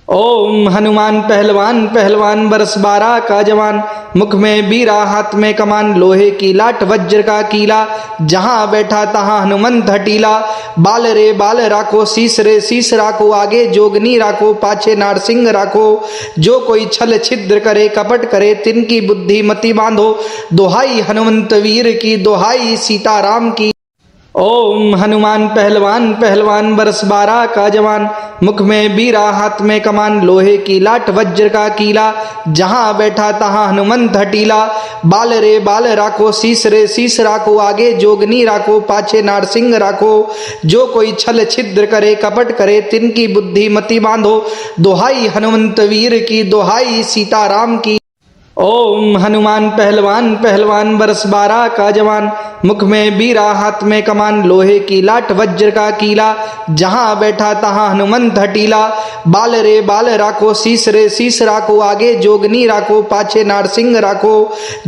ओम हनुमान पहलवान पहलवान बरस 12 का जवान, मुख में बीरा हाथ में कमान, लोहे की लाट वज्र का कीला, जहां बैठा तहां हनुमंत हटीला। बाल रे बाल राखो, शीस रे शीस राखो, आगे जोगनी राखो, पाछे नारसिंह राखो। जो कोई छल छिद्र करे, कपट करे, तिनकी बुद्धि मति बांधो। दोहाई हनुमंत वीर की, दोहाई सीताराम की। ओम हनुमान पहलवान पहलवान बरस 12 का जवान, मुख में बीरा हाथ में कमान, लोहे की लाट वज्र का कीला, जहां बैठा तहां हनुमंत हटीला। बाल रे बाल राखो, शीस रे शीस राखो, आगे जोगनी राखो, पाछे नारसिंह राखो। जो कोई छल छिद्र करे, कपट करे, तिनकी बुद्धि मति बांधो। दोहाई हनुमंत वीर की, दोहाई सीताराम की। ओम हनुमान पहलवान पहलवान बरस 12 का जवान, मुख में बीरा हाथ में कमान, लोहे की लाट वज्र का कीला, जहां बैठा तहां हनुमंत हटीला। बाल रे बाल राखो, शीस रे शीस राखो, आगे जोगनी राखो, पाछे नारसिंह राखो।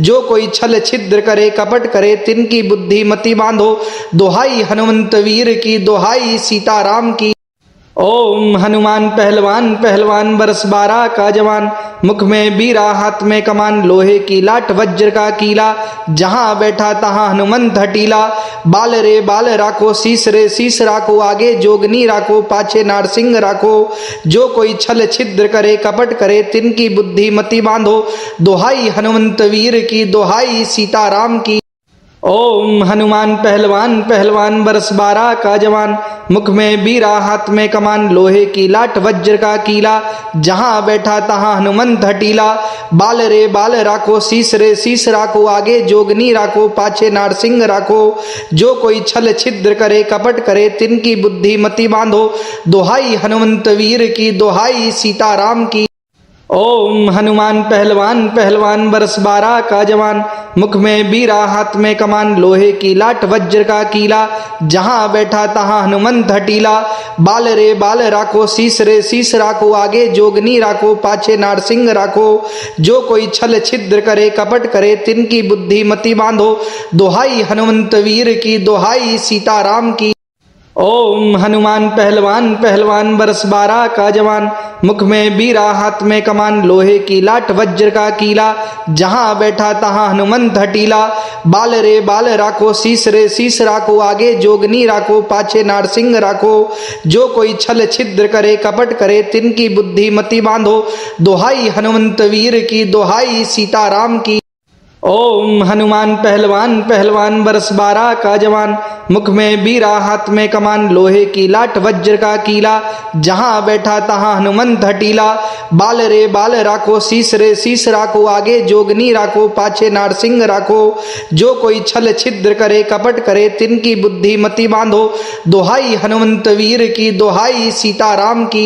जो कोई छल छिद्र करे, कपट करे, तिनकी बुद्धि मति बांधो। दोहाई हनुमंत वीर की, दोहाई सीताराम की। ओम हनुमान पहलवान पहलवान बरस 12 का जवान, मुख में बीरा हाथ में कमान, लोहे की लाट वज्र का कीला, जहां बैठा तहां हनुमंत हटीला। बाल रे बाल राखो, शीस रे शीस राखो, आगे जोगनी राखो, पाछे नारसिंह राखो। जो कोई छल छिद्र करे, कपट करे, तिनकी बुद्धि मति बांधो। दोहाई हनुमंत वीर की, दोहाई सीताराम की। ओम हनुमान पहलवान पहलवान बरस 12 का जवान, मुख में बीरा हाथ में कमान, लोहे की लाट वज्र का कीला, जहां बैठा तहां हनुमंत हटीला। बाल रे बाल राखो, शीस रे शीस राखो, आगे जोगनी राखो, पाछे नारसिंह राखो। जो कोई छल छिद्र करे, कपट करे, तिनकी बुद्धि मति बांधो। दोहाई हनुमंत वीर की, दोहाई सीताराम की। ओम हनुमान पहलवान पहलवान बरस 12 का जवान, मुख में बीरा हाथ में कमान, लोहे की लाट वज्र का कीला, जहां बैठा तहां हनुमंत हटीला। बाल रे बाल राखो, शीस रे शीस राखो, आगे जोगनी राखो, पाछे नारसिंह राखो। जो कोई छल छिद्र करे, कपट करे, तिनकी बुद्धि मति बांधो। दोहाई हनुमंत वीर की, दोहाई सीताराम की। ओम हनुमान पहलवान पहलवान बरस 12 का जवान, मुख में बीरा हाथ में कमान, लोहे की लाट वज्र का कीला, जहां बैठा तहां हनुमंत हटीला। बाल रे बाल राखो, शीस रे शीस राखो, आगे जोगनी राखो, पाछे नारसिंह राखो। जो कोई छल छिद्र करे, कपट करे, तिनकी बुद्धि मति बांधो। दोहाई हनुमंत वीर की, दोहाई सीताराम की। ओम हनुमान पहलवान पहलवान बरस 12 का जवान, मुख में बीरा हाथ में कमान, लोहे की लाट वज्र का कीला, जहां बैठा तहां हनुमंत हटीला। बाल रे बाल राखो, शीस रे शीस राखो, आगे जोगनी राखो, पाछे नारसिंह राखो। जो कोई छल छिद्र करे, कपट करे, तिनकी बुद्धि मति बांधो। दोहाई हनुमंत वीर की, दोहाई सीताराम की।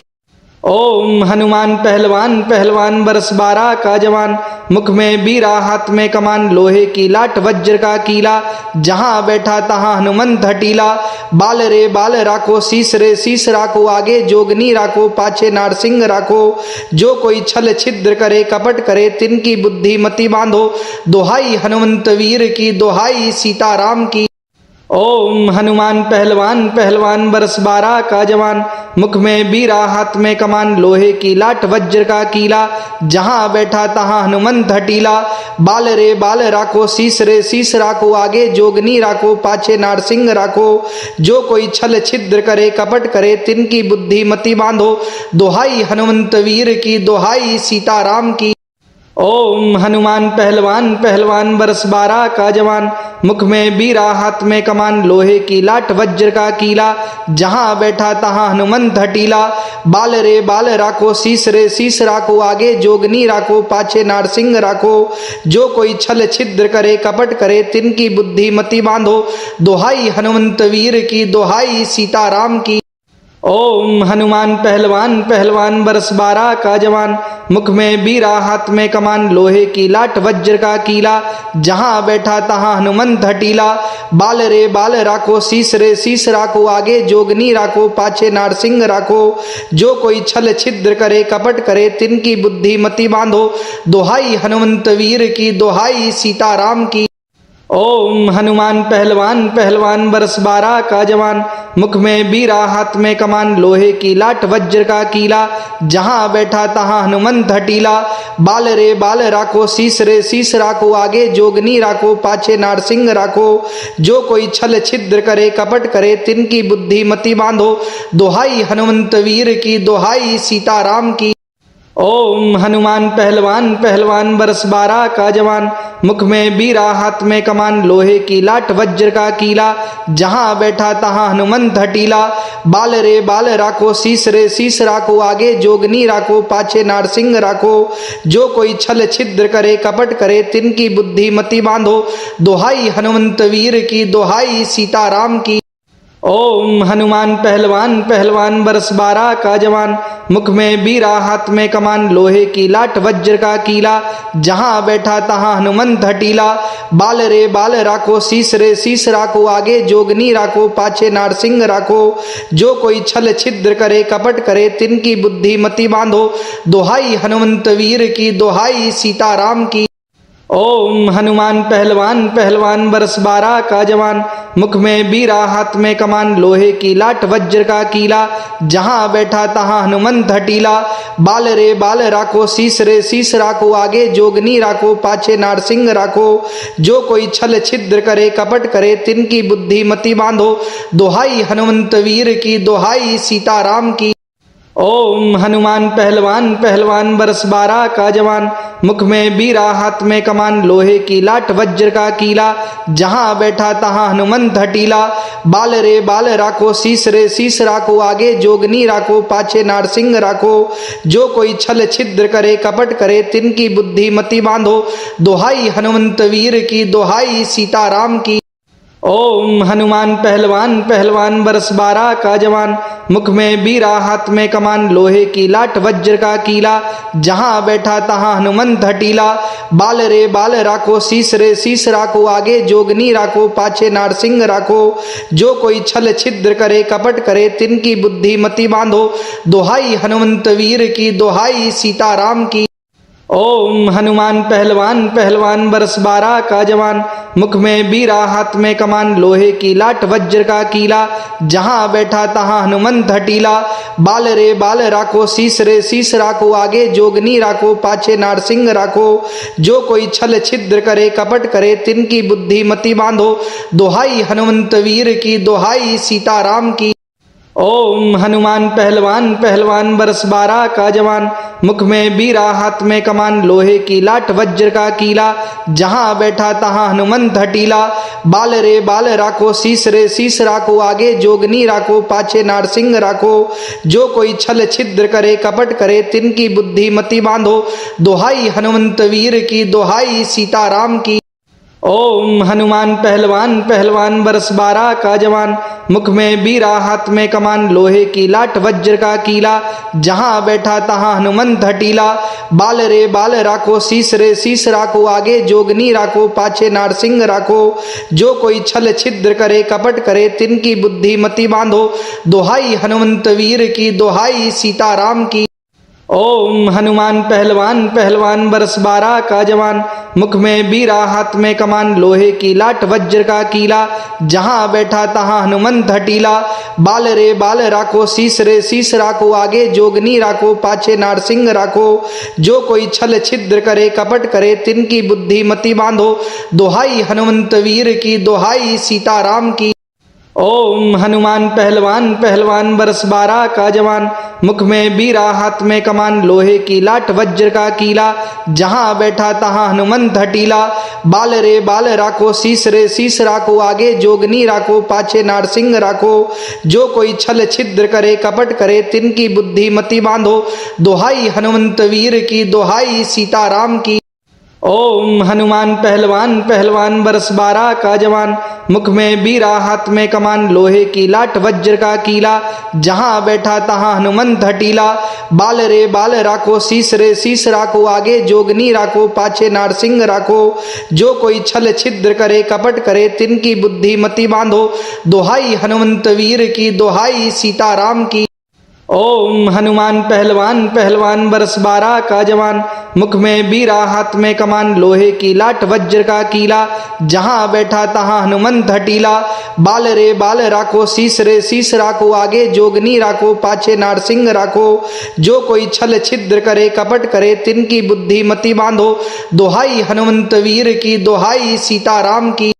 ओम हनुमान पहलवान पहलवान बरस 12 का जवान, मुख में बीरा हाथ में कमान, लोहे की लाट वज्र का कीला, जहां बैठा तहां हनुमंत हटीला। बाल रे बाल राखो, शीस रे शीस राखो, आगे जोगनी राखो, पाछे नारसिंह राखो। जो कोई छल छिद्र करे, कपट करे, तिनकी बुद्धि मति बांधो। दोहाई हनुमंत वीर की, दोहाई सीताराम की। ओम हनुमान पहलवान पहलवान बरस 12 का जवान, मुख में बीरा हाथ में कमान, लोहे की लाट वज्र का कीला, जहां बैठा तहां हनुमंत हटीला। बाल रे बाल राखो, शीस रे शीस राखो, आगे जोगनी राखो, पाछे नारसिंह राखो। जो कोई छल छिद्र करे, कपट करे, तिनकी बुद्धि मति बांधो। दोहाई हनुमंत वीर की, दोहाई सीताराम की। ओम हनुमान पहलवान पहलवान बरस 12 का जवान, मुख में बीरा हाथ में कमान, लोहे की लाट वज्र का कीला, जहां बैठा तहां हनुमंत हटीला। बाल रे बाल राखो, शीस रे शीस राखो, आगे जोगनी राखो, पाछे नारसिंह राखो। जो कोई छल छिद्र करे, कपट करे, तिनकी बुद्धि मति बांधो। दोहाई हनुमंत वीर की, दोहाई सीताराम की। ओम हनुमान पहलवान पहलवान बरस 12 का जवान, मुख में बीरा हाथ में कमान, लोहे की लाट वज्र का कीला, जहां बैठा तहां हनुमंत हटीला। बाल रे बाल राखो, शीस रे शीस राखो, आगे जोगनी राखो, पाछे नारसिंह राखो। जो कोई छल छिद्र करे, कपट करे, तिनकी बुद्धि मति बांधो। दोहाई हनुमंत वीर की, दोहाई सीताराम की। ओम हनुमान पहलवान पहलवान बरस 12 का जवान, मुख में बीरा हाथ में कमान, लोहे की लाट वज्र का कीला, जहां बैठा तहां हनुमंत हटीला। बाल रे बाल राखो, शीस रे शीस राखो, आगे जोगनी राखो, पाछे नारसिंह राखो। जो कोई छल छिद्र करे कपट करे, तिनकी बुद्धि मति बांधो। दोहाई हनुमंत वीर की, दोहाई सीताराम की। ओम हनुमान पहलवान पहलवान बरस 12 का जवान, मुख में बीरा हाथ में कमान, लोहे की लाट वज्र का कीला, जहां बैठा तहां हनुमंत हटीला। बाल रे बाल राखो, शीस रे शीस राखो, आगे जोगनी राखो, पाछे नारसिंह राखो। जो कोई छल छिद्र करे कपट करे, तिनकी बुद्धि मति बांधो। दोहाई हनुमंत वीर की, दोहाई सीताराम की। ओम हनुमान पहलवान पहलवान बरस 12 का जवान, मुख में बीरा हाथ में कमान, लोहे की लाट वज्र का कीला, जहां बैठा तहां हनुमंत हटीला। बाल रे बाल राखो, शीस रे शीस राखो, आगे जोगनी राखो, पाछे नारसिंह राखो। जो कोई छल छिद्र करे कपट करे, तिनकी बुद्धि मति बांधो। दोहाई हनुमंत वीर की, दोहाई सीताराम की। ओम हनुमान पहलवान पहलवान बरस 12 का जवान, मुख में बीरा हाथ में कमान, लोहे की लाट वज्र का कीला, जहां बैठा तहां हनुमंत हटीला। बाल रे बाल राखो, शीस रे शीस राखो, आगे जोगनी राखो, पाछे नारसिंह राखो। जो कोई छल छिद्र करे कपट करे, तिनकी बुद्धि मति बांधो। दोहाई हनुमंत वीर की, दोहाई सीताराम की। ओम हनुमान पहलवान पहलवान बरस 12 का जवान, मुख में बीरा हाथ में कमान, लोहे की लाट वज्र का कीला, जहां बैठा तहां हनुमंत हटीला। बाल रे बाल राखो, शीस रे शीस राखो, आगे जोगनी राखो, पाछे नारसिंह राखो। जो कोई छल छिद्र करे कपट करे, तिनकी बुद्धि मति बांधो। दोहाई हनुमंत वीर की, दोहाई सीताराम की। ओम हनुमान पहलवान पहलवान बरस 12 का जवान, मुख में बीरा हाथ में कमान, लोहे की लाट वज्र का कीला, जहां बैठा तहां हनुमंत हटीला। बाल रे बाल राखो, शीस रे शीस राखो, आगे जोगनी राखो, पाछे नारसिंह राखो। जो कोई छल छिद्र करे कपट करे, तिनकी बुद्धि मति बांधो। दोहाई हनुमंत वीर की, दोहाई सीताराम की। ओम हनुमान पहलवान पहलवान बरस 12 का जवान, मुख में बीरा हाथ में कमान, लोहे की लाट वज्र का कीला, जहां बैठा तहां हनुमंत हटीला। बाल रे बाल राखो, शीस रे शीस राखो, आगे जोगनी राखो, पाछे नारसिंह राखो। जो कोई छल छिद्र करे कपट करे, तिनकी बुद्धि मति बांधो। दोहाई हनुमंत वीर की, दोहाई सीताराम की। ओम हनुमान पहलवान पहलवान बरस 12 का जवान, मुख में बीरा हाथ में कमान, लोहे की लाट वज्र का कीला, जहां बैठा तहां हनुमंत हटीला। बाल रे बाल राखो, शीस रे शीस राखो, आगे जोगनी राखो, पाछे नारसिंह राखो। जो कोई छल छिद्र करे कपट करे, तिनकी बुद्धि मति बांधो। दोहाई हनुमंत वीर की, दोहाई सीताराम की। ओम हनुमान पहलवान पहलवान बरस 12 का जवान, मुख में बीरा हाथ में कमान, लोहे की लाट वज्र का कीला, जहां बैठा तहां हनुमंत हटीला। बाल रे बाल राखो, शीस रे शीस राखो, आगे जोगनी राखो, पाछे नारसिंह राखो। जो कोई छल छिद्र करे कपट करे, तिनकी बुद्धि मति बांधो। दोहाई हनुमंत वीर की, दोहाई सीताराम की। ओम हनुमान पहलवान पहलवान बरस 12 का जवान, मुख में बीरा हाथ में कमान, लोहे की लाट वज्र का कीला, जहां बैठा तहां हनुमंत हटीला। बाल रे बाल राखो, शीस रे शीस राखो, आगे जोगनी राखो, पाछे नारसिंह राखो। जो कोई छल छिद्र करे कपट करे, तिनकी बुद्धि मति बांधो। दोहाई हनुमंत वीर की, दोहाई सीताराम की। ओम हनुमान पहलवान पहलवान बरस 12 का जवान, मुख में बीरा हाथ में कमान, लोहे की लाट वज्र का कीला, जहां बैठा तहां हनुमंत हटीला। बाल रे बाल राखो, शीस रे शीस राखो, आगे जोगनी राखो, पाछे नारसिंह राखो। जो कोई छल छिद्र करे कपट करे, तिनकी बुद्धि मति बांधो। दोहाई हनुमंत वीर की, दोहाई सीताराम की। ओम हनुमान पहलवान पहलवान बरस 12 का जवान, मुख में बीरा हाथ में कमान, लोहे की लाट वज्र का कीला, जहां बैठा तहां हनुमंत हटीला। बाल रे बाल राखो, शीस रे शीस राखो, आगे जोगनी राखो, पाछे नारसिंह राखो। जो कोई छल छिद्र करे कपट करे, तिनकी बुद्धि मति बांधो। दोहाई हनुमंत वीर की, दोहाई सीताराम की। ओम हनुमान पहलवान पहलवान बरस 12 का जवान, मुख में बीरा हाथ में कमान, लोहे की लाट वज्र का कीला, जहां बैठा तहां हनुमंत हटीला। बाल रे बाल राखो, शीस रे शीस राखो, आगे जोगनी राखो, पाछे नारसिंह राखो। जो कोई छल छिद्र करे, कपट करे, तिनकी बुद्धि मति बांधो। दोहाई हनुमंत वीर की, दोहाई सीताराम की।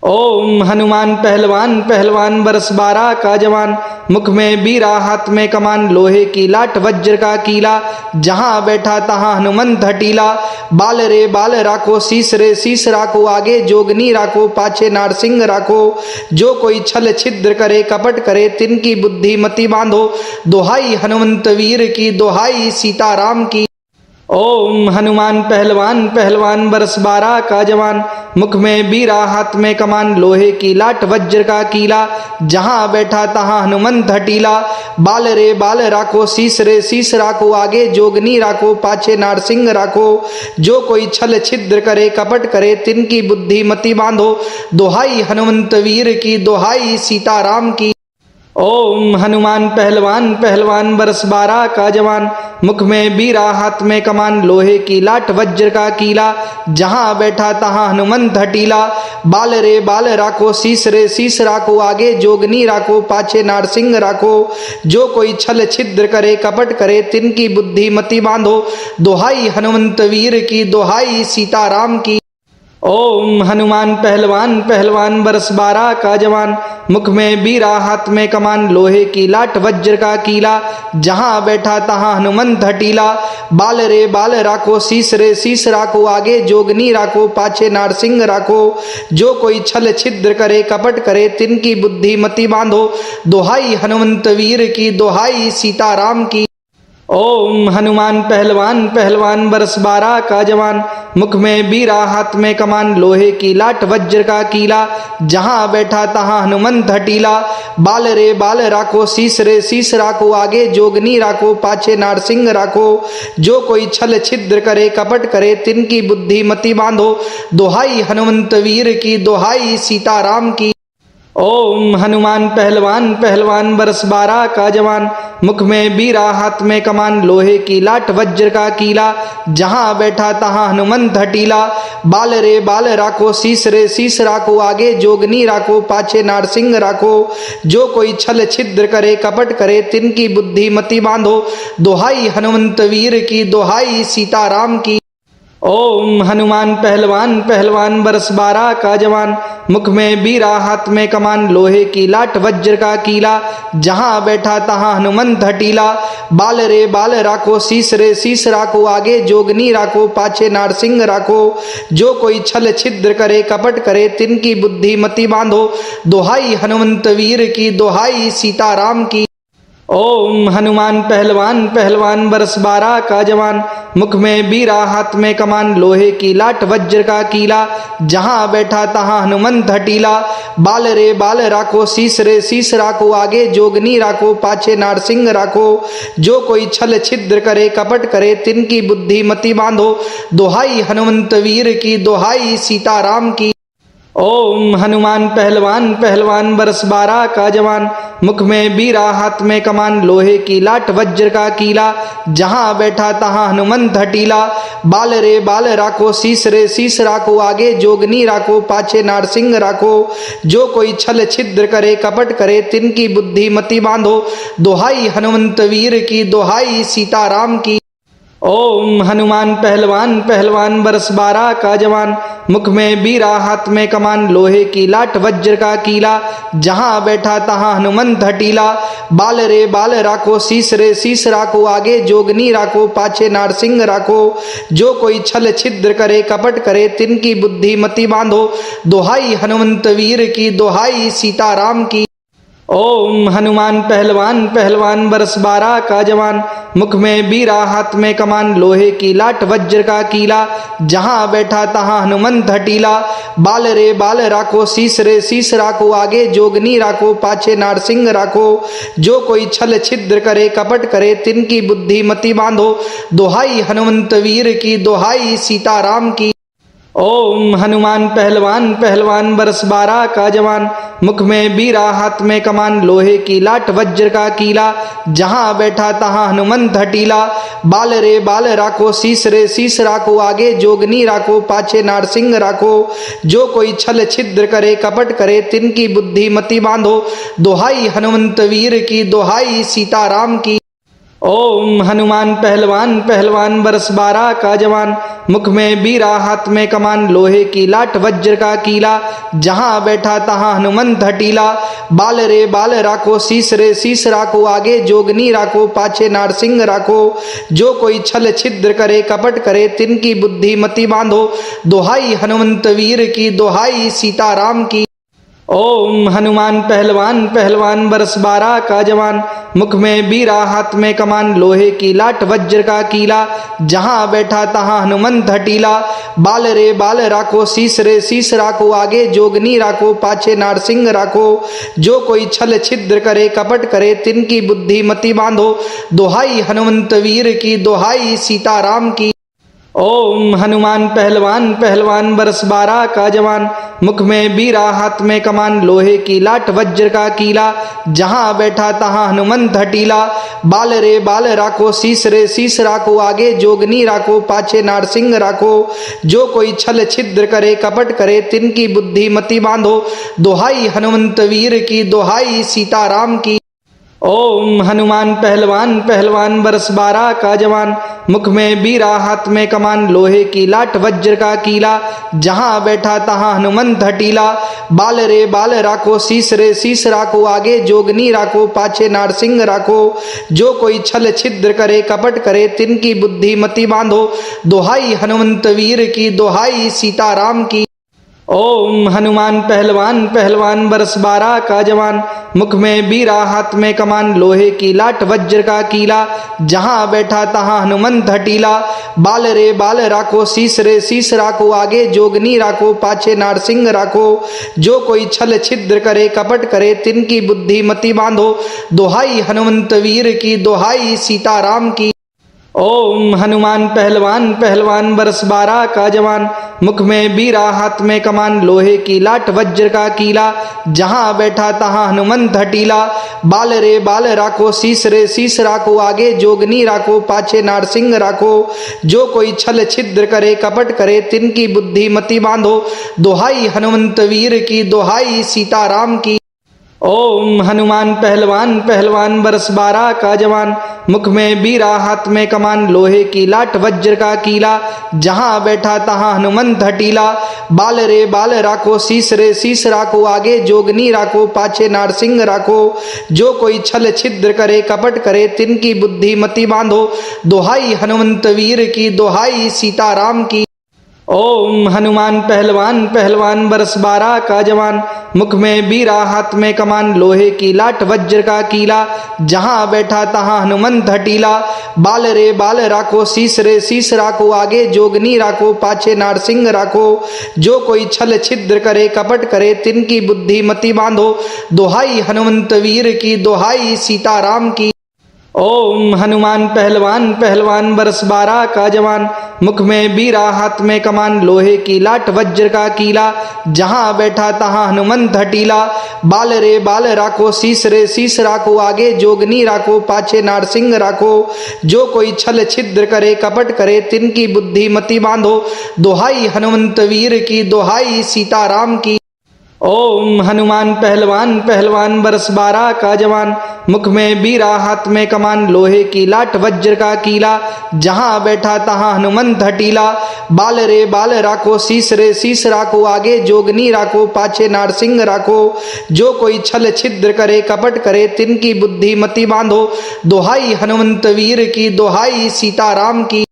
ओम हनुमान पहलवान पहलवान बरस 12 का जवान, मुख में बीरा हाथ में कमान, लोहे की लाट वज्र का कीला, जहां बैठा तहां हनुमंत हटीला। बाल रे बाल राखो, शीस रे शीस राखो, आगे जोगनी राखो, पाछे नारसिंह राखो। जो कोई छल छिद्र करे, कपट करे, तिनकी बुद्धि मति बांधो। दोहाई हनुमंत वीर की, दोहाई सीताराम की। ओम हनुमान पहलवान पहलवान बरस 12 का जवान, मुख में बीरा हाथ में कमान, लोहे की लाट वज्र का कीला, जहां बैठा तहां हनुमंत हटीला। बाल रे बाल राखो, शीस रे शीस राखो, आगे जोगनी राखो, पाछे नारसिंह राखो। जो कोई छल छिद्र करे, कपट करे, तिनकी बुद्धि मति बांधो। दोहाई हनुमंत वीर की, दोहाई सीताराम की। ओम हनुमान पहलवान पहलवान बरस 12 का जवान, मुख में बीरा हाथ में कमान, लोहे की लाट वज्र का कीला, जहां बैठा तहां हनुमंत हटीला। बाल रे बाल राखो, शीस रे शीस राखो, आगे जोगनी राखो, पाछे नारसिंह राखो। जो कोई छल छिद्र करे, कपट करे, तिनकी बुद्धि मति बांधो। दोहाई हनुमंत वीर की, दोहाई सीताराम की। ओम हनुमान पहलवान पहलवान बरस 12 का जवान, मुख में बीरा हाथ में कमान, लोहे की लाट वज्र का कीला, जहां बैठा तहां हनुमंत हटीला। बाल रे बाल राखो, शीस रे शीस राखो, आगे जोगनी राखो, पाछे नारसिंह राखो। जो कोई छल छिद्र करे, कपट करे, तिनकी बुद्धि मति बांधो। दोहाई हनुमंत वीर की, दोहाई सीताराम की। ओम हनुमान पहलवान पहलवान बरस 12 का जवान, मुख में बीरा हाथ में कमान, लोहे की लाट वज्र का कीला, जहां बैठा तहां हनुमंत हटीला। बाल रे बाल राखो, शीस रे शीस राखो, आगे जोगनी राखो, पाछे नारसिंह राखो। जो कोई छल छिद्र करे, कपट करे, तिनकी बुद्धि मति बांधो। दोहाई हनुमंत वीर की, दोहाई सीताराम की। ओम हनुमान पहलवान पहलवान बरस 12 का जवान, मुख में बीरा हाथ में कमान, लोहे की लाट वज्र का कीला, जहां बैठा तहां हनुमंत हटीला। बाल रे बाल राखो, शीस रे शीस राखो, आगे जोगनी राखो, पाछे नारसिंह राखो। जो कोई छल छिद्र करे, कपट करे, तिनकी बुद्धि मति बांधो। दोहाई हनुमंत वीर की, दोहाई सीताराम की। ओम हनुमान पहलवान पहलवान बरस 12 का जवान, मुख में बीरा हाथ में कमान, लोहे की लाट वज्र का कीला, जहां बैठा तहां हनुमंत हटीला। बाल रे बाल राखो, शीस रे शीस राखो, आगे जोगनी राखो, पाछे नारसिंह राखो। जो कोई छल छिद्र करे, कपट करे, तिनकी बुद्धि मति बांधो। दोहाई हनुमंत वीर की, दोहाई सीताराम की। ओम हनुमान पहलवान पहलवान बरस 12 का जवान, मुख में बीरा हाथ में कमान, लोहे की लाट वज्र का कीला, जहां बैठा तहां हनुमंत हटीला। बाल रे बाल राखो, शीस रे शीस राखो, आगे जोगनी राखो, पाछे नारसिंह राखो। जो कोई छल छिद्र करे, कपट करे, तिनकी बुद्धि मति बांधो। दोहाई हनुमंत वीर की, दोहाई सीताराम की। ओम हनुमान पहलवान पहलवान बरस 12 का जवान, मुख में बीरा हाथ में कमान, लोहे की लाट वज्र का कीला, जहां बैठा तहां हनुमंत हटीला। बाल रे बाल राखो, शीस रे शीस राखो, आगे जोगनी राखो, पाछे नारसिंह राखो। जो कोई छल छिद्र करे, कपट करे, तिनकी बुद्धि मति बांधो। दोहाई हनुमंत वीर की, दोहाई सीताराम की। ओम हनुमान पहलवान पहलवान बरस 12 का जवान, मुख में बीरा हाथ में कमान, लोहे की लाट वज्र का कीला, जहां बैठा तहां हनुमंत हटीला। बाल रे बाल राखो, शीस रे शीस राखो, आगे जोगनी राखो, पाछे नारसिंह राखो। जो कोई छल छिद्र करे, कपट करे, तिनकी बुद्धि मति बांधो। दोहाई हनुमंत वीर की, दोहाई सीताराम की। ओम हनुमान पहलवान पहलवान बरस 12 का जवान, मुख में बीरा हाथ में कमान, लोहे की लाट वज्र का कीला, जहां बैठा तहां हनुमंत हटीला। बाल रे बाल राखो, शीस रे शीस राखो, आगे जोगनी राखो, पाछे नारसिंह राखो। जो कोई छल छिद्र करे, कपट करे, तिनकी बुद्धि मति बांधो। दोहाई हनुमंत वीर की, दोहाई सीताराम की। ओम हनुमान पहलवान पहलवान बरस 12 का जवान, मुख में बीरा हाथ में कमान, लोहे की लाट वज्र का कीला, जहां बैठा तहां हनुमंत हटीला। बाल रे बाल राखो, शीस रे शीस राखो, आगे जोगनी राखो, पाछे नारसिंह राखो। जो कोई छल छिद्र करे, कपट करे, तिनकी बुद्धि मति बांधो। दोहाई हनुमंत वीर की, दोहाई सीताराम की। ओम हनुमान पहलवान पहलवान बरस 12 का जवान, मुख में बीरा हाथ में कमान, लोहे की लाट वज्र का कीला, जहां बैठा तहां हनुमंत हटीला। बाल रे बाल राखो, शीस रे शीस राखो, आगे जोगनी राखो, पाछे नारसिंह राखो। जो कोई छल छिद्र करे, कपट करे, तिनकी बुद्धि मति बांधो। दोहाई हनुमंत वीर की, दोहाई सीताराम की। ओम हनुमान पहलवान पहलवान बरस 12 का जवान, मुख में बीरा हाथ में कमान, लोहे की लाट वज्र का कीला, जहां बैठा तहां हनुमंत हटीला। बाल रे बाल राखो, शीस रे शीस राखो, आगे जोगनी राखो, पाछे नारसिंह राखो। जो कोई छल छिद्र करे, कपट करे, तिनकी बुद्धि मति बांधो। दोहाई हनुमंत वीर की, दोहाई सीताराम की। ओम हनुमान पहलवान पहलवान बरस 12 का जवान, मुख में बीरा हाथ में कमान, लोहे की लाट वज्र का कीला, जहां बैठा तहां हनुमंत हटीला। बाल रे बाल राखो, शीस रे शीस राखो, आगे जोगनी राखो, पाछे नारसिंह राखो। जो कोई छल छिद्र करे, कपट करे, तिनकी बुद्धि मति बांधो। दोहाई हनुमंत वीर की, दोहाई सीताराम की। ओम हनुमान पहलवान पहलवान बरस 12 का जवान, मुख में बीरा हाथ में कमान, लोहे की लाट वज्र का कीला, जहां बैठा तहां हनुमंत हटीला। बाल रे बाल राखो, शीस रे शीस राखो, आगे जोगनी राखो, पाछे नारसिंह राखो। जो कोई छल छिद्र करे, कपट करे, तिनकी बुद्धि मति बांधो। दोहाई हनुमंत वीर की, दोहाई सीताराम की। ओम हनुमान पहलवान पहलवान बरस 12 का जवान, मुख में बीरा हाथ में कमान, लोहे की लाट वज्र का कीला, जहां बैठा तहां हनुमंत हटीला। बाल रे बाल राखो, शीस रे शीस राखो, आगे जोगनी राखो, पाछे नारसिंह राखो। जो कोई छल छिद्र करे, कपट करे, तिनकी बुद्धि मति बांधो। दोहाई हनुमंत वीर की, दोहाई सीताराम की। ओम हनुमान पहलवान पहलवान बरस 12 का जवान, मुख में बीरा हाथ में कमान, लोहे की लाट वज्र का कीला, जहां बैठा तहां हनुमंत हटीला। बाल रे बाल राखो, शीस रे शीस राखो, आगे जोगनी राखो, पाछे नारसिंह राखो। जो कोई छल छिद्र करे, कपट करे, तिनकी बुद्धि मति बांधो। दोहाई हनुमंत वीर की, दोहाई सीताराम की। ओम हनुमान पहलवान पहलवान बरस 12 का जवान, मुख में बीरा हाथ में कमान, लोहे की लाट वज्र का कीला, जहां बैठा तहां हनुमंत हटीला। बाल रे बाल राखो, शीस रे शीस राखो, आगे जोगनी राखो, पाछे नारसिंह राखो। जो कोई छल छिद्र करे, कपट करे, तिनकी बुद्धि मति बांधो। दोहाई हनुमंत वीर की, दोहाई सीताराम की। ओम हनुमान पहलवान पहलवान बरस 12 का जवान, मुख में बीरा हाथ में कमान, लोहे की लाट वज्र का कीला, जहां बैठा तहां हनुमंत हटीला। बाल रे बाल राखो, शीस रे शीस राखो, आगे जोगनी राखो, पाछे नारसिंह राखो। जो कोई छल छिद्र करे, कपट करे, तिनकी बुद्धि मति बांधो। दोहाई हनुमंत वीर की, दोहाई सीताराम की। ओम हनुमान पहलवान पहलवान बरस 12 का जवान, मुख में बीरा हाथ में कमान, लोहे की लाट वज्र का कीला, जहां बैठा तहां हनुमंत हटीला। बाल रे बाल राखो, शीस रे शीस राखो, आगे जोगनी राखो, पाछे नारसिंह राखो। जो कोई छल छिद्र करे, कपट करे, तिनकी बुद्धि मति बांधो। दोहाई हनुमंत वीर की, दोहाई सीताराम की। ओम हनुमान पहलवान पहलवान बरस 12 का जवान, मुख में बीरा हाथ में कमान, लोहे की लाट वज्र का कीला, जहां बैठा तहां हनुमंत हटीला। बाल रे बाल राखो, शीस रे शीस राखो, आगे जोगनी राखो, पाछे नारसिंह राखो। जो कोई छल छिद्र करे, कपट करे, तिनकी बुद्धि मति बांधो। दोहाई हनुमंत वीर की, दोहाई सीताराम की।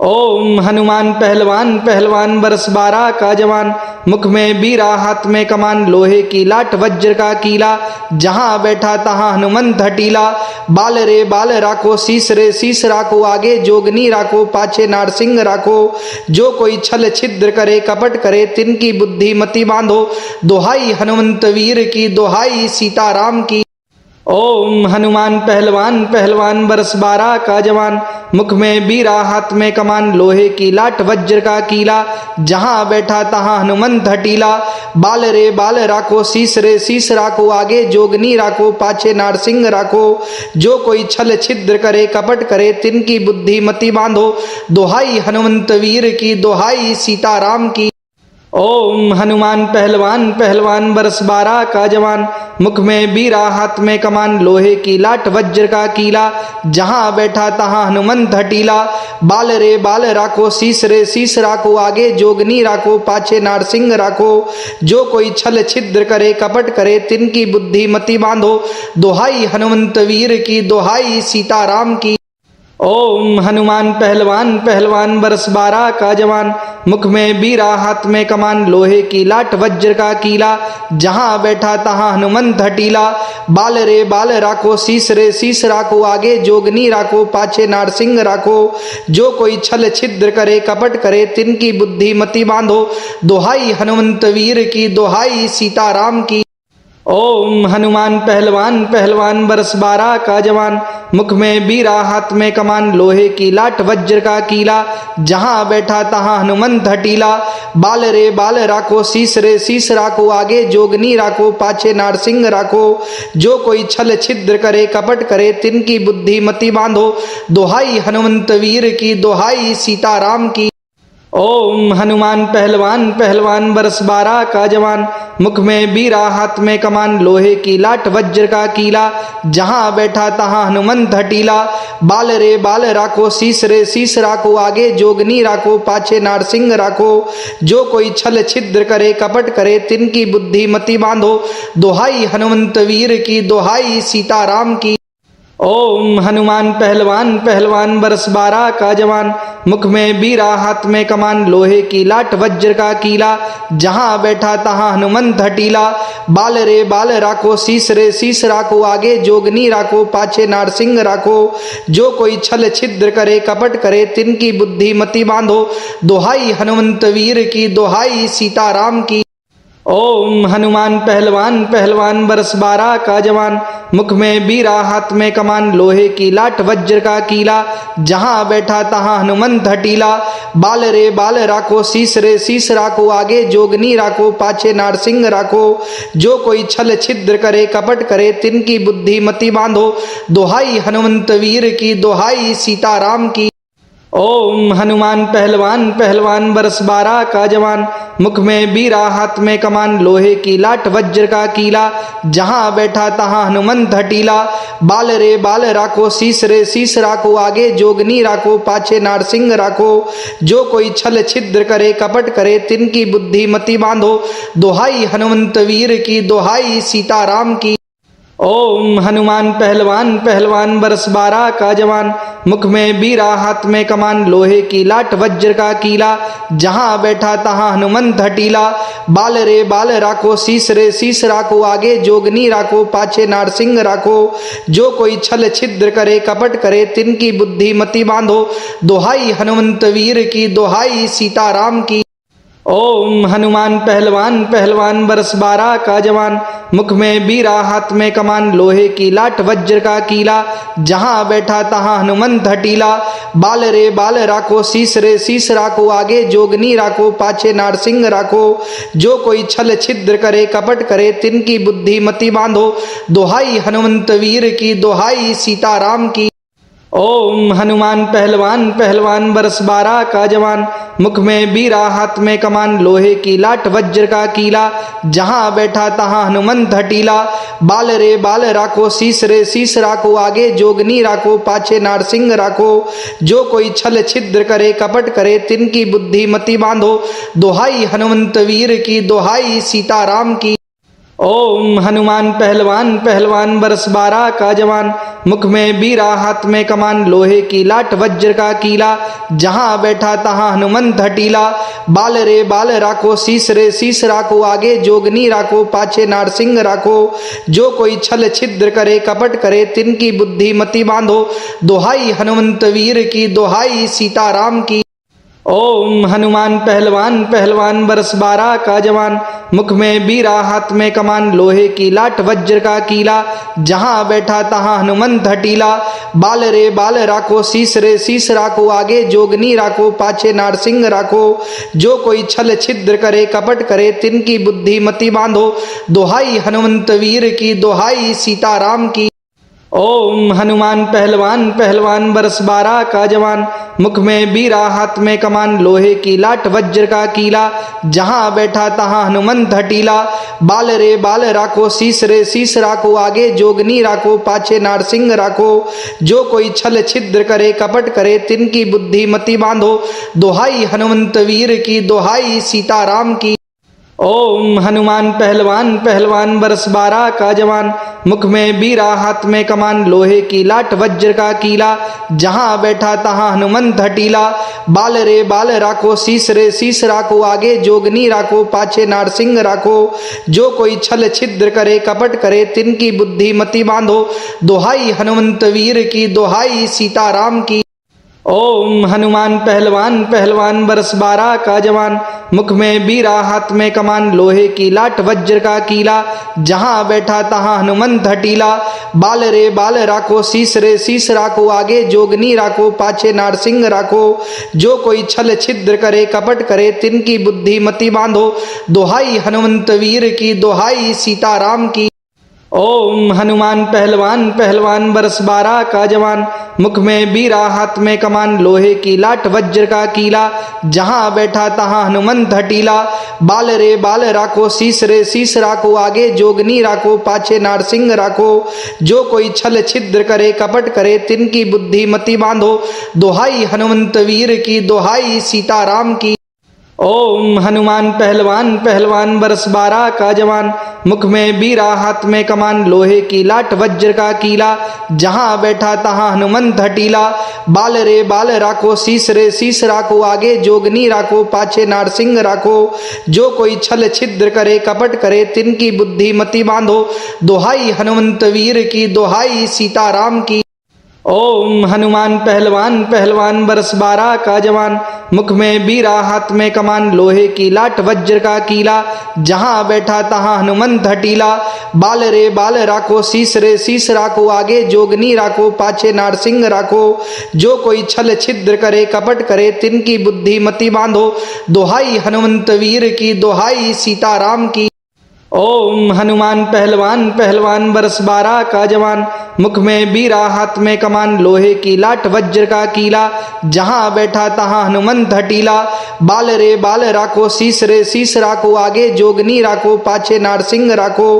ओम हनुमान पहलवान पहलवान बरस 12 का जवान, मुख में बीरा हाथ में कमान, लोहे की लाट वज्र का कीला, जहां बैठा तहां हनुमंत हटीला। बाल रे बाल राखो, शीस रे शीस राखो, आगे जोगनी राखो, पाछे नारसिंह राखो। जो कोई छल छिद्र करे, कपट करे, तिनकी बुद्धि मति बांधो। दोहाई हनुमंत वीर की, दोहाई सीताराम की। ओम हनुमान पहलवान पहलवान बरस 12 का जवान, मुख में बीरा हाथ में कमान, लोहे की लाट वज्र का कीला, जहां बैठा तहां हनुमंत हटीला। बाल रे बाल राखो, शीस रे शीस राखो, आगे जोगनी राखो, पाछे नारसिंह राखो। जो कोई छल छिद्र करे कपट करे, तिनकी बुद्धि मति बांधो। दोहाई हनुमंत वीर की, दोहाई सीताराम की। ओम हनुमान पहलवान पहलवान बरस 12 का जवान, मुख में बीरा हाथ में कमान, लोहे की लाट वज्र का कीला, जहां बैठा तहां हनुमंत हटीला। बाल रे बाल राखो, शीस रे शीस राखो, आगे जोगनी राखो, पाछे नारसिंह राखो। जो कोई छल छिद्र करे कपट करे, तिनकी बुद्धि मति बांधो। दोहाई हनुमंत वीर की, दोहाई सीताराम की। ओम हनुमान पहलवान पहलवान बरस 12 का जवान, मुख में बीरा हाथ में कमान, लोहे की लाट वज्र का कीला, जहां बैठा तहां हनुमंत हटीला। बाल रे बाल राखो, शीस रे शीस राखो, आगे जोगनी राखो, पाछे नारसिंह राखो। जो कोई छल छिद्र करे कपट करे, तिनकी बुद्धि मति बांधो। दोहाई हनुमंत वीर की, दोहाई सीताराम की। ओम हनुमान पहलवान पहलवान बरस 12 का जवान, मुख में बीरा हाथ में कमान, लोहे की लाट वज्र का कीला, जहां बैठा तहां हनुमंत हटीला। बाल रे बाल राखो, शीस रे शीस राखो, आगे जोगनी राखो, पाछे नारसिंह राखो। जो कोई छल छिद्र करे कपट करे, तिनकी बुद्धि मति बांधो। दोहाई हनुमंत वीर की, दोहाई सीताराम की। ओम हनुमान पहलवान पहलवान बरस 12 का जवान, मुख में बीरा हाथ में कमान, लोहे की लाट वज्र का कीला, जहां बैठा तहां हनुमंत हटीला। बाल रे बाल राखो, शीस रे शीस राखो, आगे जोगनी राखो, पाछे नारसिंह राखो। जो कोई छल छिद्र करे कपट करे, तिनकी बुद्धि मति बांधो। दोहाई हनुमंत वीर की, दोहाई सीताराम की। ओम हनुमान पहलवान पहलवान बरस 12 का जवान, मुख में बीरा हाथ में कमान, लोहे की लाट वज्र का कीला, जहां बैठा तहां हनुमंत हटीला। बाल रे बाल राखो, शीस रे शीस राखो, आगे जोगनी राखो, पाछे नारसिंह राखो। जो कोई छल छिद्र करे कपट करे, तिनकी बुद्धि मति बांधो। दोहाई हनुमंत वीर की, दोहाई सीताराम की। ओम हनुमान पहलवान पहलवान बरस 12 का जवान, मुख में बीरा हाथ में कमान, लोहे की लाट वज्र का कीला, जहां बैठा तहां हनुमंत हटीला। बाल रे बाल राखो, शीस रे शीस राखो, आगे जोगनी राखो, पाछे नारसिंह राखो। जो कोई छल छिद्र करे कपट करे, तिनकी बुद्धि मति बांधो। दोहाई हनुमंत वीर की, दोहाई सीताराम की। ओम हनुमान पहलवान पहलवान बरस 12 का जवान, मुख में बीरा हाथ में कमान, लोहे की लाट वज्र का कीला, जहां बैठा तहां हनुमंत हटीला। बाल रे बाल राखो, शीस रे शीस राखो, आगे जोगनी राखो, पाछे नारसिंह राखो। जो कोई छल छिद्र करे कपट करे, तिनकी बुद्धि मति बांधो। दोहाई हनुमंत वीर की, दोहाई सीताराम की। ओम हनुमान पहलवान पहलवान बरस 12 का जवान, मुख में बीरा हाथ में कमान, लोहे की लाट वज्र का कीला, जहां बैठा तहां हनुमंत हटीला। बाल रे बाल राखो, शीस रे शीस राखो, आगे जोगनी राखो, पाछे नारसिंह राखो। जो कोई छल छिद्र करे कपट करे, तिनकी बुद्धि मति बांधो। दोहाई हनुमंत वीर की, दोहाई सीताराम की। ओम हनुमान पहलवान पहलवान बरस 12 का जवान, मुख में बीरा हाथ में कमान, लोहे की लाट वज्र का कीला, जहां बैठा तहां हनुमंत हटीला। बाल रे बाल राखो, शीस रे शीस राखो, आगे जोगनी राखो, पाछे नारसिंह राखो। जो कोई छल छिद्र करे कपट करे, तिनकी बुद्धि मति बांधो। दोहाई हनुमंत वीर की, दोहाई सीताराम की। ओम हनुमान पहलवान पहलवान बरस 12 का जवान, मुख में बीरा हाथ में कमान, लोहे की लाट वज्र का कीला, जहां बैठा तहां हनुमंत हटीला। बाल रे बाल राखो, शीस रे शीस राखो, आगे जोगनी राखो, पाछे नारसिंह राखो। जो कोई छल छिद्र करे कपट करे, तिनकी बुद्धि मति बांधो। दोहाई हनुमंत वीर की, दोहाई सीताराम की। ओम हनुमान पहलवान पहलवान बरस 12 का जवान, मुख में बीरा हाथ में कमान, लोहे की लाट वज्र का कीला, जहां बैठा तहां हनुमंत हटीला। बाल रे बाल राखो, शीस रे शीस राखो, आगे जोगनी राखो, पाछे नारसिंह राखो। जो कोई छल छिद्र करे कपट करे, तिनकी बुद्धि मति बांधो। दोहाई हनुमंत वीर की, दोहाई सीताराम की। ओम हनुमान पहलवान पहलवान बरस 12 का जवान, मुख में बीरा हाथ में कमान, लोहे की लाट वज्र का कीला, जहां बैठा तहां हनुमंत हटीला। बाल रे बाल राखो, शीस रे शीस राखो, आगे जोगनी राखो, पाछे नारसिंह राखो। जो कोई छल छिद्र करे, कपट करे, तिनकी बुद्धि मति बांधो। दोहाई हनुमंत वीर की, दोहाई सीताराम की। ओम हनुमान पहलवान पहलवान बरस 12 का जवान, मुख में बीरा हाथ में कमान, लोहे की लाट वज्र का कीला, जहां बैठा तहां हनुमंत हटीला। बाल रे बाल राखो, शीस रे शीस राखो, आगे जोगनी राखो, पाछे नारसिंह राखो। जो कोई छल छिद्र करे, कपट करे, तिनकी बुद्धि मति बांधो। दोहाई हनुमंत वीर की, दोहाई सीताराम की। ओम हनुमान पहलवान पहलवान बरस 12 का जवान, मुख में बीरा हाथ में कमान, लोहे की लाट वज्र का कीला, जहां बैठा तहां हनुमंत हटीला। बाल रे बाल राखो, शीस रे शीस राखो, आगे जोगनी राखो, पाछे नारसिंह राखो। जो कोई छल छिद्र करे, कपट करे, तिनकी बुद्धि मति बांधो। दोहाई हनुमंत वीर की, दोहाई सीताराम की। ओम हनुमान पहलवान पहलवान बरस 12 का जवान, मुख में बीरा हाथ में कमान, लोहे की लाट वज्र का कीला, जहां बैठा तहां हनुमंत हटीला। बाल रे बाल राखो, शीस रे शीस राखो, आगे जोगनी राखो, पाछे नारसिंह राखो। जो कोई छल छिद्र करे, कपट करे, तिनकी बुद्धि मति बांधो। दोहाई हनुमंत वीर की, दोहाई सीताराम की। ओम हनुमान पहलवान पहलवान बरस 12 का जवान, मुख में बीरा हाथ में कमान, लोहे की लाट वज्र का कीला, जहां बैठा तहां हनुमंत हटीला। बाल रे बाल राखो, शीस रे शीस राखो, आगे जोगनी राखो, पाछे नारसिंह राखो। जो कोई छल छिद्र करे, कपट करे, तिनकी बुद्धि मति बांधो। दोहाई हनुमंत वीर की, दोहाई सीताराम की। ओम हनुमान पहलवान पहलवान बरस 12 का जवान, मुख में बीरा हाथ में कमान, लोहे की लाट वज्र का कीला, जहां बैठा तहां हनुमंत हटीला। बाल रे बाल राखो, शीस रे शीस राखो, आगे जोगनी राखो, पाछे नारसिंह राखो। जो कोई छल छिद्र करे, कपट करे, तिनकी बुद्धि मति बांधो। दोहाई हनुमंत वीर की, दोहाई सीताराम की। ओम हनुमान पहलवान पहलवान बरस 12 का जवान, मुख में बीरा हाथ में कमान, लोहे की लाट वज्र का कीला, जहां बैठा तहां हनुमंत हटीला। बाल रे बाल राखो, शीस रे शीस राखो, आगे जोगनी राखो, पाछे नारसिंह राखो। जो कोई छल छिद्र करे, कपट करे, तिनकी बुद्धि मति बांधो। दोहाई हनुमंत वीर की, दोहाई सीताराम की। ओम हनुमान पहलवान पहलवान बरस 12 का जवान, मुख में बीरा हाथ में कमान, लोहे की लाट वज्र का कीला, जहां बैठा तहां हनुमंत हटीला। बाल रे बाल राखो, शीस रे शीस राखो, आगे जोगनी राखो, पाछे नारसिंह राखो।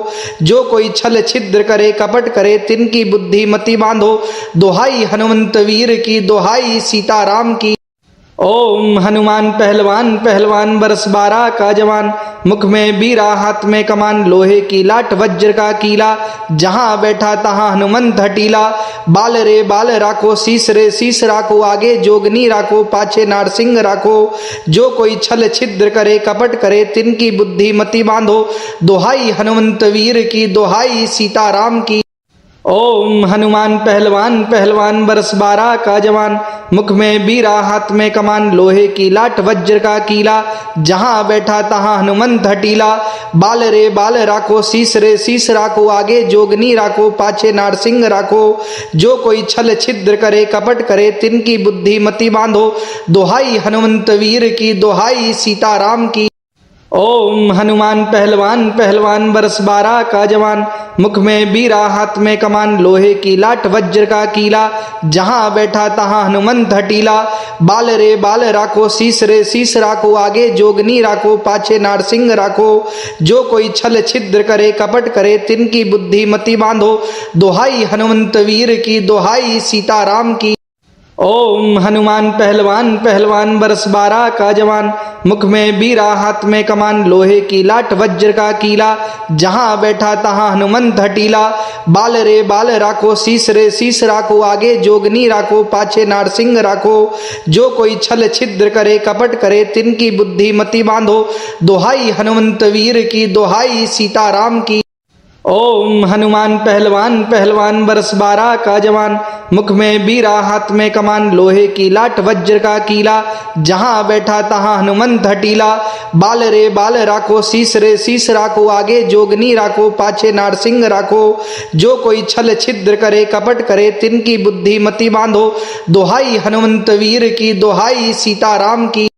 जो कोई छल छिद्र करे, कपट करे, तिनकी बुद्धि मति बांधो। दोहाई हनुमंत वीर की, दोहाई सीताराम की। ओम हनुमान पहलवान पहलवान बरस 12 का जवान, मुख में बीरा हाथ में कमान, लोहे की लाट वज्र का कीला, जहां बैठा तहां हनुमंत हटीला। बाल रे बाल राखो, शीस रे शीस राखो, आगे जोगनी राखो, पाछे नारसिंह राखो। जो कोई छल छिद्र करे, कपट करे, तिनकी बुद्धि मति बांधो। दोहाई हनुमंत वीर की, दोहाई सीताराम की। ओम हनुमान पहलवान पहलवान बरस 12 का जवान, मुख में बीरा हाथ में कमान, लोहे की लाट वज्र का कीला, जहां बैठा तहां हनुमंत हटीला। बाल रे बाल राखो, शीस रे शीस राखो, आगे जोगनी राखो, पाछे नारसिंह राखो। जो कोई छल छिद्र करे, कपट करे, तिनकी बुद्धि मति बांधो। दोहाई हनुमंत वीर की, दोहाई सीताराम की। ओम हनुमान पहलवान पहलवान बरस 12 का जवान, मुख में बीरा हाथ में कमान, लोहे की लाट वज्र का कीला, जहां बैठा तहां हनुमंत हटीला। बाल रे बाल राखो, शीस रे शीस राखो, आगे जोगनी राखो, पाछे नारसिंह राखो। जो कोई छल छिद्र करे, कपट करे, तिनकी बुद्धि मति बांधो। दोहाई हनुमंत वीर की, दोहाई सीताराम की। ओम हनुमान पहलवान पहलवान बरस 12 का जवान, मुख में बीरा हाथ में कमान, लोहे की लाट वज्र का कीला, जहां बैठा तहां हनुमंत हटीला। बाल रे बाल राखो, शीस रे शीस राखो, आगे जोगनी राखो, पाछे नारसिंह राखो। जो कोई छल छिद्र करे, कपट करे, तिनकी बुद्धि मति बांधो। दोहाई हनुमंत वीर की, दोहाई सीताराम की। ओम हनुमान पहलवान पहलवान बरस 12 का जवान, मुख में बीरा हाथ में कमान, लोहे की लाट वज्र का कीला, जहां बैठा तहां हनुमंत हटीला। बाल रे बाल राखो, शीस रे शीस राखो, आगे जोगनी राखो, पाछे नारसिंह राखो। जो कोई छल छिद्र करे, कपट करे, तिनकी बुद्धि मति बांधो। दोहाई हनुमंत वीर की, दोहाई सीताराम की।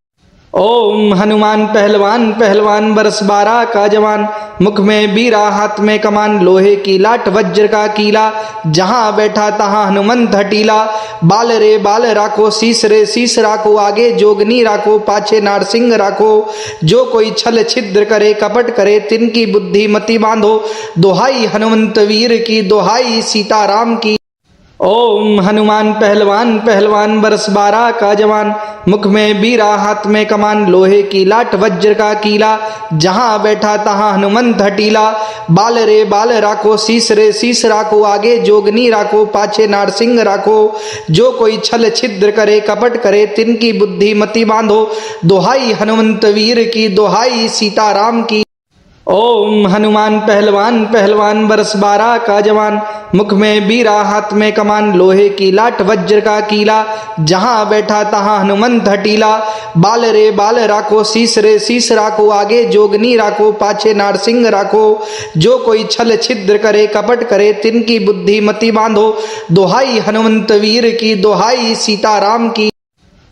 ओम हनुमान पहलवान पहलवान बरस 12 का जवान, मुख में बीरा हाथ में कमान, लोहे की लाट वज्र का कीला, जहां बैठा तहां हनुमंत हटीला। बाल रे बाल राखो, शीस रे शीस राखो, आगे जोगनी राखो, पाछे नारसिंह राखो। जो कोई छल छिद्र करे, कपट करे, तिनकी बुद्धि मति बांधो। दोहाई हनुमंत वीर की, दोहाई सीताराम की। ओम हनुमान पहलवान पहलवान बरस 12 का जवान, मुख में बीरा हाथ में कमान, लोहे की लाट वज्र का कीला, जहां बैठा तहां हनुमंत हटीला। बाल रे बाल राखो, शीस रे शीस राखो, आगे जोगनी राखो, पाछे नारसिंह राखो। जो कोई छल छिद्र करे, कपट करे, तिनकी बुद्धि मति बांधो। दोहाई हनुमंत वीर की, दोहाई सीताराम की। ओम हनुमान पहलवान पहलवान बरस 12 का जवान, मुख में बीरा हाथ में कमान, लोहे की लाट वज्र का कीला, जहां बैठा तहां हनुमंत हटीला। बाल रे बाल राखो, शीस रे शीस राखो, आगे जोगनी राखो, पाछे नारसिंह राखो। जो कोई छल छिद्र करे, कपट करे, तिनकी बुद्धि मति बांधो। दोहाई हनुमंत वीर की, दोहाई सीताराम की।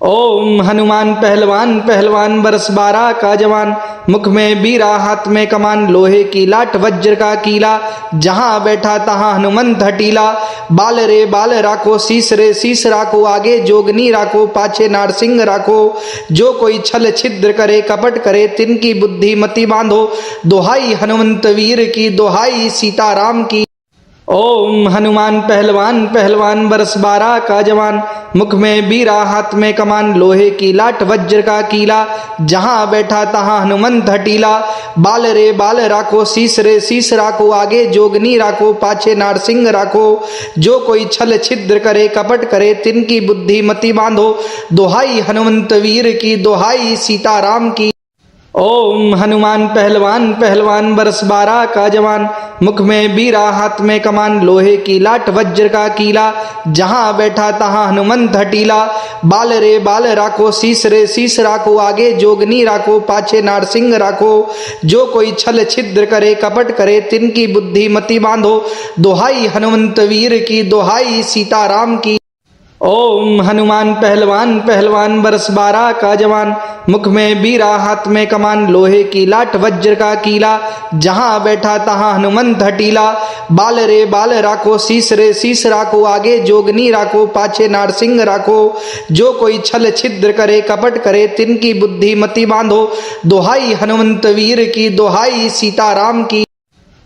ओम हनुमान पहलवान पहलवान बरस 12 का जवान, मुख में बीरा हाथ में कमान, लोहे की लाट वज्र का कीला, जहां बैठा तहां हनुमंत हटीला। बाल रे बाल राखो, शीस रे शीस राखो, आगे जोगनी राखो, पाछे नारसिंह राखो। जो कोई छल छिद्र करे, कपट करे, तिनकी बुद्धि मति बांधो। दोहाई हनुमंत वीर की, दोहाई सीताराम की। ओम हनुमान पहलवान पहलवान बरस 12 का जवान, मुख में बीरा हाथ में कमान, लोहे की लाट वज्र का कीला, जहां बैठा तहां हनुमंत हटीला। बाल रे बाल राखो, शीस रे शीस राखो, आगे जोगनी राखो, पाछे नारसिंह राखो। जो कोई छल छिद्र करे, कपट करे, तिनकी बुद्धि मति बांधो। दोहाई हनुमंत वीर की, दोहाई सीताराम की। ओम हनुमान पहलवान पहलवान बरस 12 का जवान, मुख में बीरा हाथ में कमान, लोहे की लाट वज्र का कीला, जहां बैठा तहां हनुमंत हटीला। बाल रे बाल राखो, शीस रे शीस राखो, आगे जोगनी राखो, पाछे नारसिंह राखो। जो कोई छल छिद्र करे, कपट करे, तिनकी बुद्धि मति बांधो। दोहाई हनुमंत वीर की, दोहाई सीताराम की। ओम हनुमान पहलवान पहलवान बरस 12 का जवान, मुख में बीरा हाथ में कमान, लोहे की लाट वज्र का कीला, जहां बैठा तहां हनुमंत हटीला। बाल रे बाल राखो, शीस रे शीस राखो, आगे जोगनी राखो, पाछे नारसिंह राखो। जो कोई छल छिद्र करे, कपट करे, तिनकी बुद्धि मति बांधो। दोहाई हनुमंत वीर की, दोहाई सीताराम की।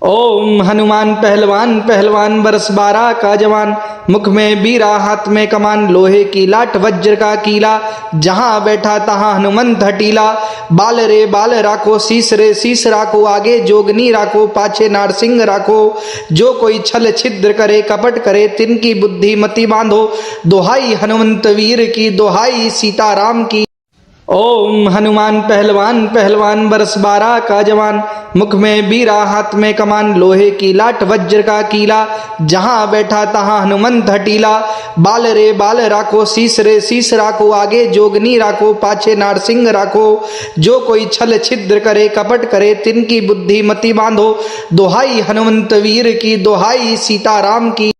ओम हनुमान पहलवान पहलवान बरस 12 का जवान, मुख में बीरा हाथ में कमान, लोहे की लाट वज्र का कीला, जहां बैठा तहां हनुमंत हटीला। बाल रे बाल राखो, शीस रे शीस राखो, आगे जोगनी राखो, पाछे नारसिंह राखो। जो कोई छल छिद्र करे, कपट करे, तिनकी बुद्धि मति बांधो। दोहाई हनुमंत वीर की, दोहाई सीताराम की। ओम हनुमान पहलवान पहलवान बरस 12 का जवान, मुख में बीरा हाथ में कमान, लोहे की लाट वज्र का कीला, जहां बैठा तहां हनुमंत हटीला। बाल रे बाल राखो, शीस रे शीस राखो, आगे जोगनी राखो, पाछे नारसिंह राखो। जो कोई छल छिद्र करे, कपट करे, तिनकी बुद्धि मति बांधो। दोहाई हनुमंत वीर की, दोहाई सीताराम की।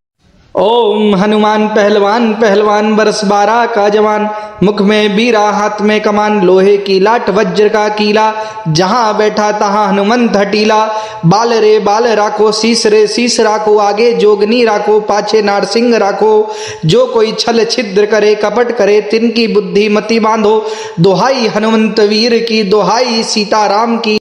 ओम हनुमान पहलवान पहलवान बरस 12 का जवान, मुख में बीरा हाथ में कमान, लोहे की लाट वज्र का कीला, जहां बैठा तहां हनुमंत हटीला। बाल रे बाल राखो, शीस रे शीस राखो, आगे जोगनी राखो, पाछे नारसिंह राखो। जो कोई छल छिद्र करे, कपट करे, तिनकी बुद्धि मति बांधो। दोहाई हनुमंत वीर की, दोहाई सीताराम की।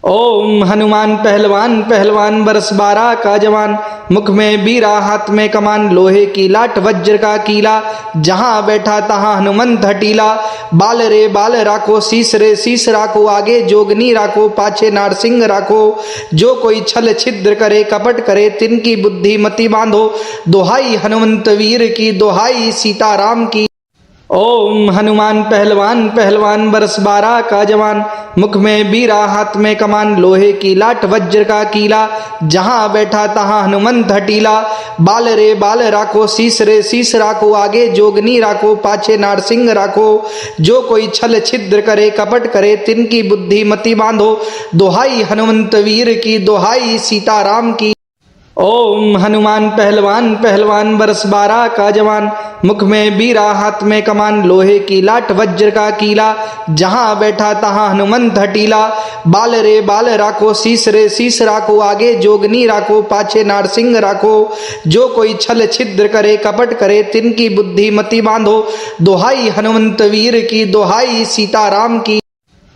ओम हनुमान पहलवान पहलवान बरस 12 का जवान, मुख में बीरा हाथ में कमान, लोहे की लाट वज्र का कीला, जहां बैठा तहां हनुमंत हटीला। बाल रे बाल राखो, शीस रे शीस राखो, आगे जोगनी राखो, पाछे नारसिंह राखो। जो कोई छल छिद्र करे, कपट करे, तिनकी बुद्धि मति बांधो। दोहाई हनुमंत वीर की, दोहाई सीताराम की। ओम हनुमान पहलवान पहलवान बरस 12 का जवान, मुख में बीरा हाथ में कमान, लोहे की लाट वज्र का कीला, जहां बैठा तहां हनुमंत हटीला। बाल रे बाल राखो, शीस रे शीस राखो, आगे जोगनी राखो, पाछे नारसिंह राखो। जो कोई छल छिद्र करे कपट करे, तिनकी बुद्धि मति बांधो। दोहाई हनुमंत वीर की, दोहाई सीताराम की। ओम हनुमान पहलवान पहलवान बरस 12 का जवान, मुख में बीरा हाथ में कमान, लोहे की लाट वज्र का कीला, जहां बैठा तहां हनुमंत हटीला। बाल रे बाल राखो, शीस रे शीस राखो, आगे जोगनी राखो, पाछे नारसिंह राखो। जो कोई छल छिद्र करे कपट करे, तिनकी बुद्धि मति बांधो। दोहाई हनुमंत वीर की, दोहाई सीताराम की।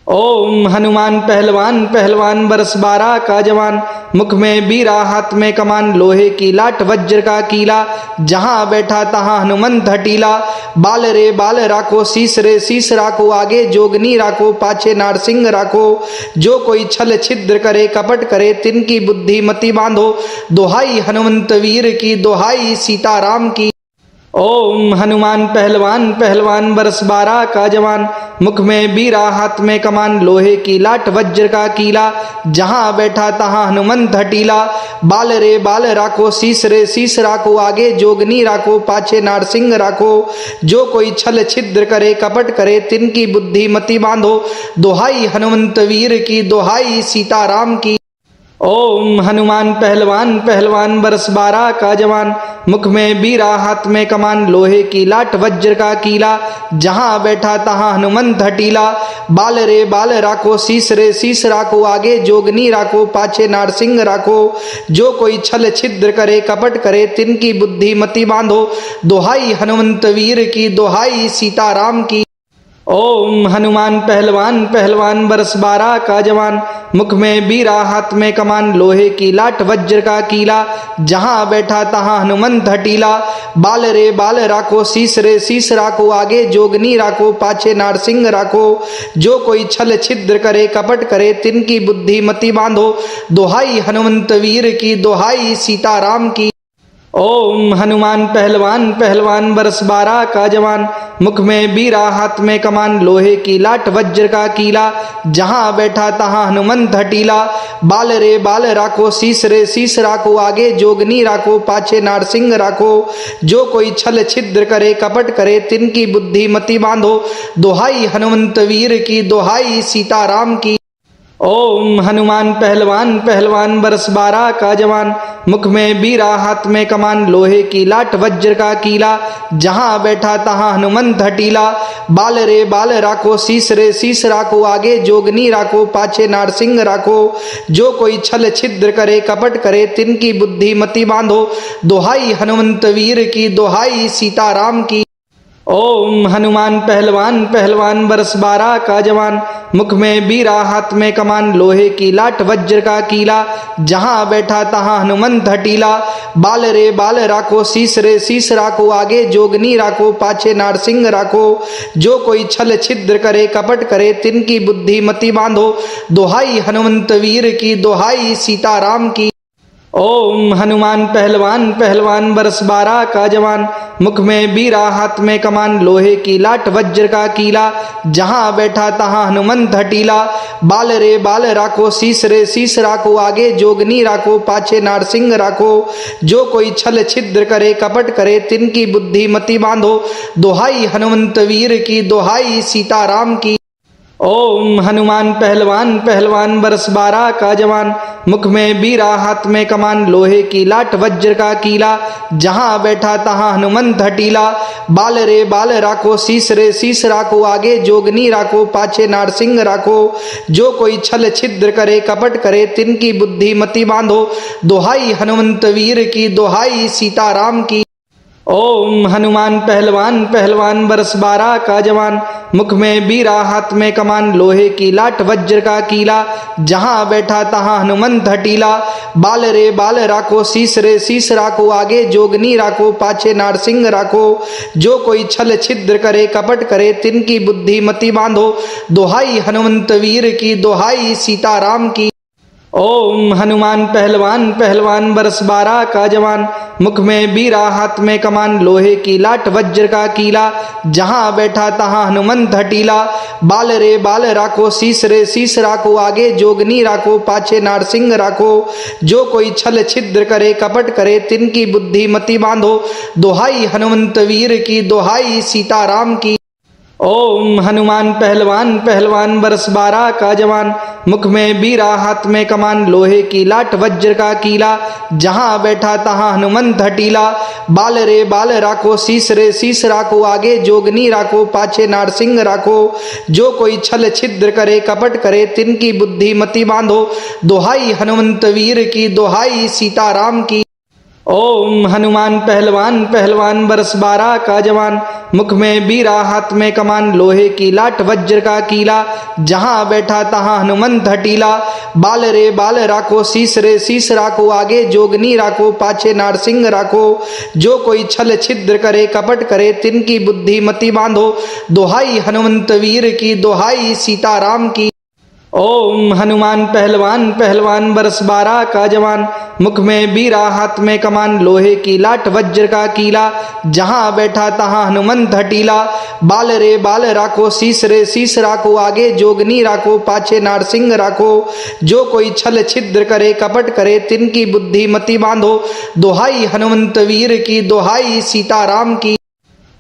ओम हनुमान पहलवान पहलवान बरस 12 का जवान, मुख में बीरा हाथ में कमान, लोहे की लाट वज्र का कीला, जहां बैठा तहां हनुमंत हटीला। बाल रे बाल राखो, शीस रे शीस राखो, आगे जोगनी राखो, पाछे नारसिंह राखो। जो कोई छल छिद्र करे कपट करे, तिनकी बुद्धि मति बांधो। दोहाई हनुमंत वीर की, दोहाई सीताराम की। ओम हनुमान पहलवान पहलवान बरस 12 का जवान, मुख में बीरा हाथ में कमान, लोहे की लाट वज्र का कीला, जहां बैठा तहां हनुमंत हटीला। बाल रे बाल राखो, शीस रे शीस राखो, आगे जोगनी राखो, पाछे नारसिंह राखो। जो कोई छल छिद्र करे कपट करे, तिनकी बुद्धि मति बांधो। दोहाई हनुमंत वीर की, दोहाई सीताराम की। ओम हनुमान पहलवान पहलवान बरस 12 का जवान, मुख में बीरा हाथ में कमान, लोहे की लाट वज्र का कीला, जहां बैठा तहां हनुमंत हटीला। बाल रे बाल राखो, शीस रे शीस राखो, आगे जोगनी राखो, पाछे नारसिंह राखो। जो कोई छल छिद्र करे कपट करे, तिनकी बुद्धि मति बांधो। दोहाई हनुमंत वीर की, दोहाई सीताराम की। ओम हनुमान पहलवान पहलवान बरस 12 का जवान, मुख में बीरा हाथ में कमान, लोहे की लाट वज्र का कीला, जहां बैठा तहां हनुमंत हटीला। बाल रे बाल राखो, शीस रे शीस राखो, आगे जोगनी राखो, पाछे नारसिंह राखो। जो कोई छल छिद्र करे कपट करे, तिनकी बुद्धि मति बांधो। दोहाई हनुमंत वीर की, दोहाई सीताराम की। ओम हनुमान पहलवान पहलवान बरस 12 का जवान, मुख में बीरा हाथ में कमान, लोहे की लाट वज्र का कीला, जहां बैठा तहां हनुमंत हटीला। बाल रे बाल राखो, शीस रे शीस राखो, आगे जोगनी राखो, पाछे नारसिंह राखो। जो कोई छल छिद्र करे कपट करे, तिनकी बुद्धि मति बांधो। दोहाई हनुमंत वीर की, दोहाई सीताराम की। ओम हनुमान पहलवान पहलवान बरस 12 का जवान, मुख में बीरा हाथ में कमान, लोहे की लाट वज्र का कीला, जहां बैठा तहां हनुमंत हटीला। बाल रे बाल राखो, शीस रे शीस राखो, आगे जोगनी राखो, पाछे नारसिंह राखो। जो कोई छल छिद्र करे कपट करे, तिनकी बुद्धि मति बांधो। दोहाई हनुमंत वीर की, दोहाई सीताराम की। ओम हनुमान पहलवान पहलवान बरस 12 का जवान, मुख में बीरा हाथ में कमान, लोहे की लाट वज्र का कीला, जहां बैठा तहां हनुमंत हटीला। बाल रे बाल राखो, शीस रे शीस राखो, आगे जोगनी राखो, पाछे नारसिंह राखो। जो कोई छल छिद्र करे कपट करे, तिनकी बुद्धि मति बांधो। दोहाई हनुमंत वीर की, दोहाई सीताराम की। ओम हनुमान पहलवान पहलवान बरस 12 का जवान, मुख में बीरा हाथ में कमान, लोहे की लाट वज्र का कीला, जहां बैठा तहां हनुमंत हटीला। बाल रे बाल राखो, शीस रे शीस राखो, आगे जोगनी राखो, पाछे नारसिंह राखो। जो कोई छल छिद्र करे कपट करे, तिनकी बुद्धि मति बांधो। दोहाई हनुमंत वीर की, दोहाई सीताराम की। ओम हनुमान पहलवान पहलवान बरस 12 का जवान, मुख में बीरा हाथ में कमान, लोहे की लाट वज्र का कीला, जहां बैठा तहां हनुमंत हटीला। बाल रे बाल राखो, शीस रे शीस राखो, आगे जोगनी राखो, पाछे नारसिंह राखो। जो कोई छल छिद्र करे कपट करे, तिनकी बुद्धि मति बांधो। दोहाई हनुमंत वीर की, दोहाई सीताराम की। ओम हनुमान पहलवान पहलवान बरस 12 का जवान, मुख में बीरा हाथ में कमान, लोहे की लाट वज्र का कीला, जहां बैठा तहां हनुमंत हटीला। बाल रे बाल राखो, शीस रे शीस राखो, आगे जोगनी राखो, पाछे नारसिंह राखो। जो कोई छल छिद्र करे कपट करे, तिनकी बुद्धि मति बांधो। दोहाई हनुमंत वीर की, दोहाई सीताराम की। ओम हनुमान पहलवान पहलवान बरस 12 का जवान, मुख में बीरा हाथ में कमान, लोहे की लाट वज्र का कीला, जहां बैठा तहां हनुमंत हटीला। बाल रे बाल राखो, शीस रे शीस राखो, आगे जोगनी राखो, पाछे नारसिंह राखो। जो कोई छल छिद्र करे कपट करे, तिनकी बुद्धि मति बांधो। दोहाई हनुमंत वीर की, दोहाई सीताराम की। ओम हनुमान पहलवान पहलवान बरस 12 का जवान, मुख में बीरा हाथ में कमान, लोहे की लाट वज्र का कीला, जहां बैठा तहां हनुमंत हटीला। बाल रे बाल राखो, शीस रे शीस राखो, आगे जोगनी राखो, पाछे नारसिंह राखो। जो कोई छल छिद्र करे कपट करे, तिनकी बुद्धि मति बांधो। दोहाई हनुमंत वीर की, दोहाई सीताराम की। ओम हनुमान पहलवान पहलवान बरस 12 का जवान, मुख में बीरा हाथ में कमान, लोहे की लाट वज्र का कीला, जहां बैठा तहां हनुमंत हटीला। बाल रे बाल राखो, शीस रे शीस राखो, आगे जोगनी राखो, पाछे नारसिंह राखो। जो कोई छल छिद्र करे कपट करे, तिनकी बुद्धि मति बांधो। दोहाई हनुमंत वीर की, दोहाई सीताराम की। ओम हनुमान पहलवान पहलवान बरस 12 का जवान, मुख में बीरा हाथ में कमान, लोहे की लाट वज्र का कीला, जहां बैठा तहां हनुमंत हटीला। बाल रे बाल राखो, शीस रे शीस राखो, आगे जोगनी राखो, पाछे नारसिंह राखो। जो कोई छल छिद्र करे कपट करे, तिनकी बुद्धि मति बांधो। दोहाई हनुमंत वीर की, दोहाई सीताराम की।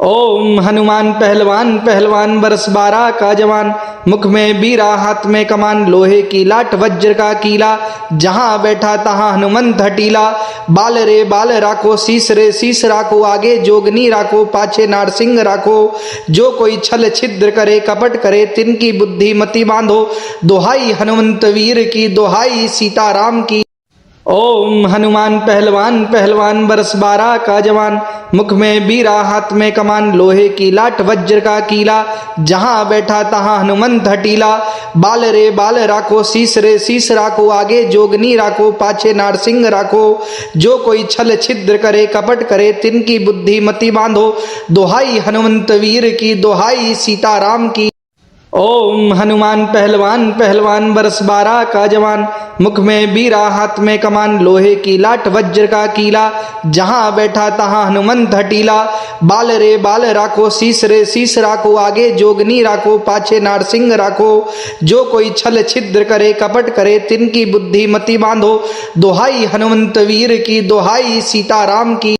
ओम हनुमान पहलवान पहलवान बरस 12 का जवान, मुख में बीरा हाथ में कमान, लोहे की लाट वज्र का कीला, जहां बैठा तहां हनुमंत हटीला। बाल रे बाल राखो, शीस रे शीस राखो, आगे जोगनी राखो, पाछे नारसिंह राखो। जो कोई छल छिद्र करे कपट करे, तिनकी बुद्धि मति बांधो। दोहाई हनुमंत वीर की, दोहाई सीताराम की। ओम हनुमान पहलवान पहलवान बरस 12 का जवान, मुख में बीरा हाथ में कमान, लोहे की लाट वज्र का कीला, जहां बैठा तहां हनुमंत हटीला। बाल रे बाल राखो, शीस रे शीस राखो, आगे जोगनी राखो, पाछे नारसिंह राखो। जो कोई छल छिद्र करे कपट करे, तिनकी बुद्धि मति बांधो। दोहाई हनुमंत वीर की, दोहाई सीताराम की। ओम हनुमान पहलवान पहलवान बरस 12 का जवान, मुख में बीरा हाथ में कमान, लोहे की लाट वज्र का कीला, जहां बैठा तहां हनुमंत हटीला। बाल रे बाल राखो, शीस रे शीस राखो, आगे जोगनी राखो, पाछे नारसिंह राखो। जो कोई छल छिद्र करे कपट करे, तिनकी बुद्धि मति बांधो। दोहाई हनुमंत वीर की, दोहाई सीताराम की।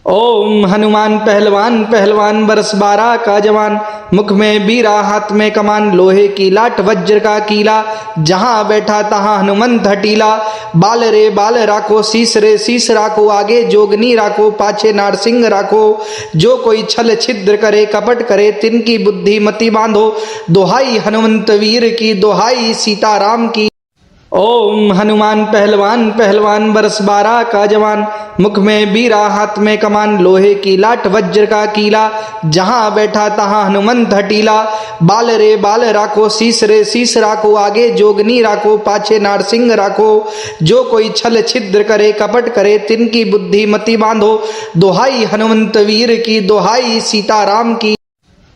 ओम हनुमान पहलवान पहलवान बरस 12 का जवान, मुख में बीरा हाथ में कमान, लोहे की लाट वज्र का कीला, जहां बैठा तहां हनुमंत हटीला। बाल रे बाल राखो, शीस रे शीस राखो, आगे जोगनी राखो, पाछे नारसिंह राखो। जो कोई छल छिद्र करे कपट करे, तिनकी बुद्धि मति बांधो। दोहाई हनुमंत वीर की, दोहाई सीताराम की। ओम हनुमान पहलवान पहलवान बरस 12 का जवान, मुख में बीरा हाथ में कमान, लोहे की लाट वज्र का कीला, जहां बैठा तहां हनुमंत हटीला। बाल रे बाल राखो, शीस रे शीस राखो, आगे जोगनी राखो, पाछे नारसिंह राखो। जो कोई छल छिद्र करे कपट करे, तिनकी बुद्धि मति बांधो। दोहाई हनुमंत वीर की, दोहाई सीताराम की।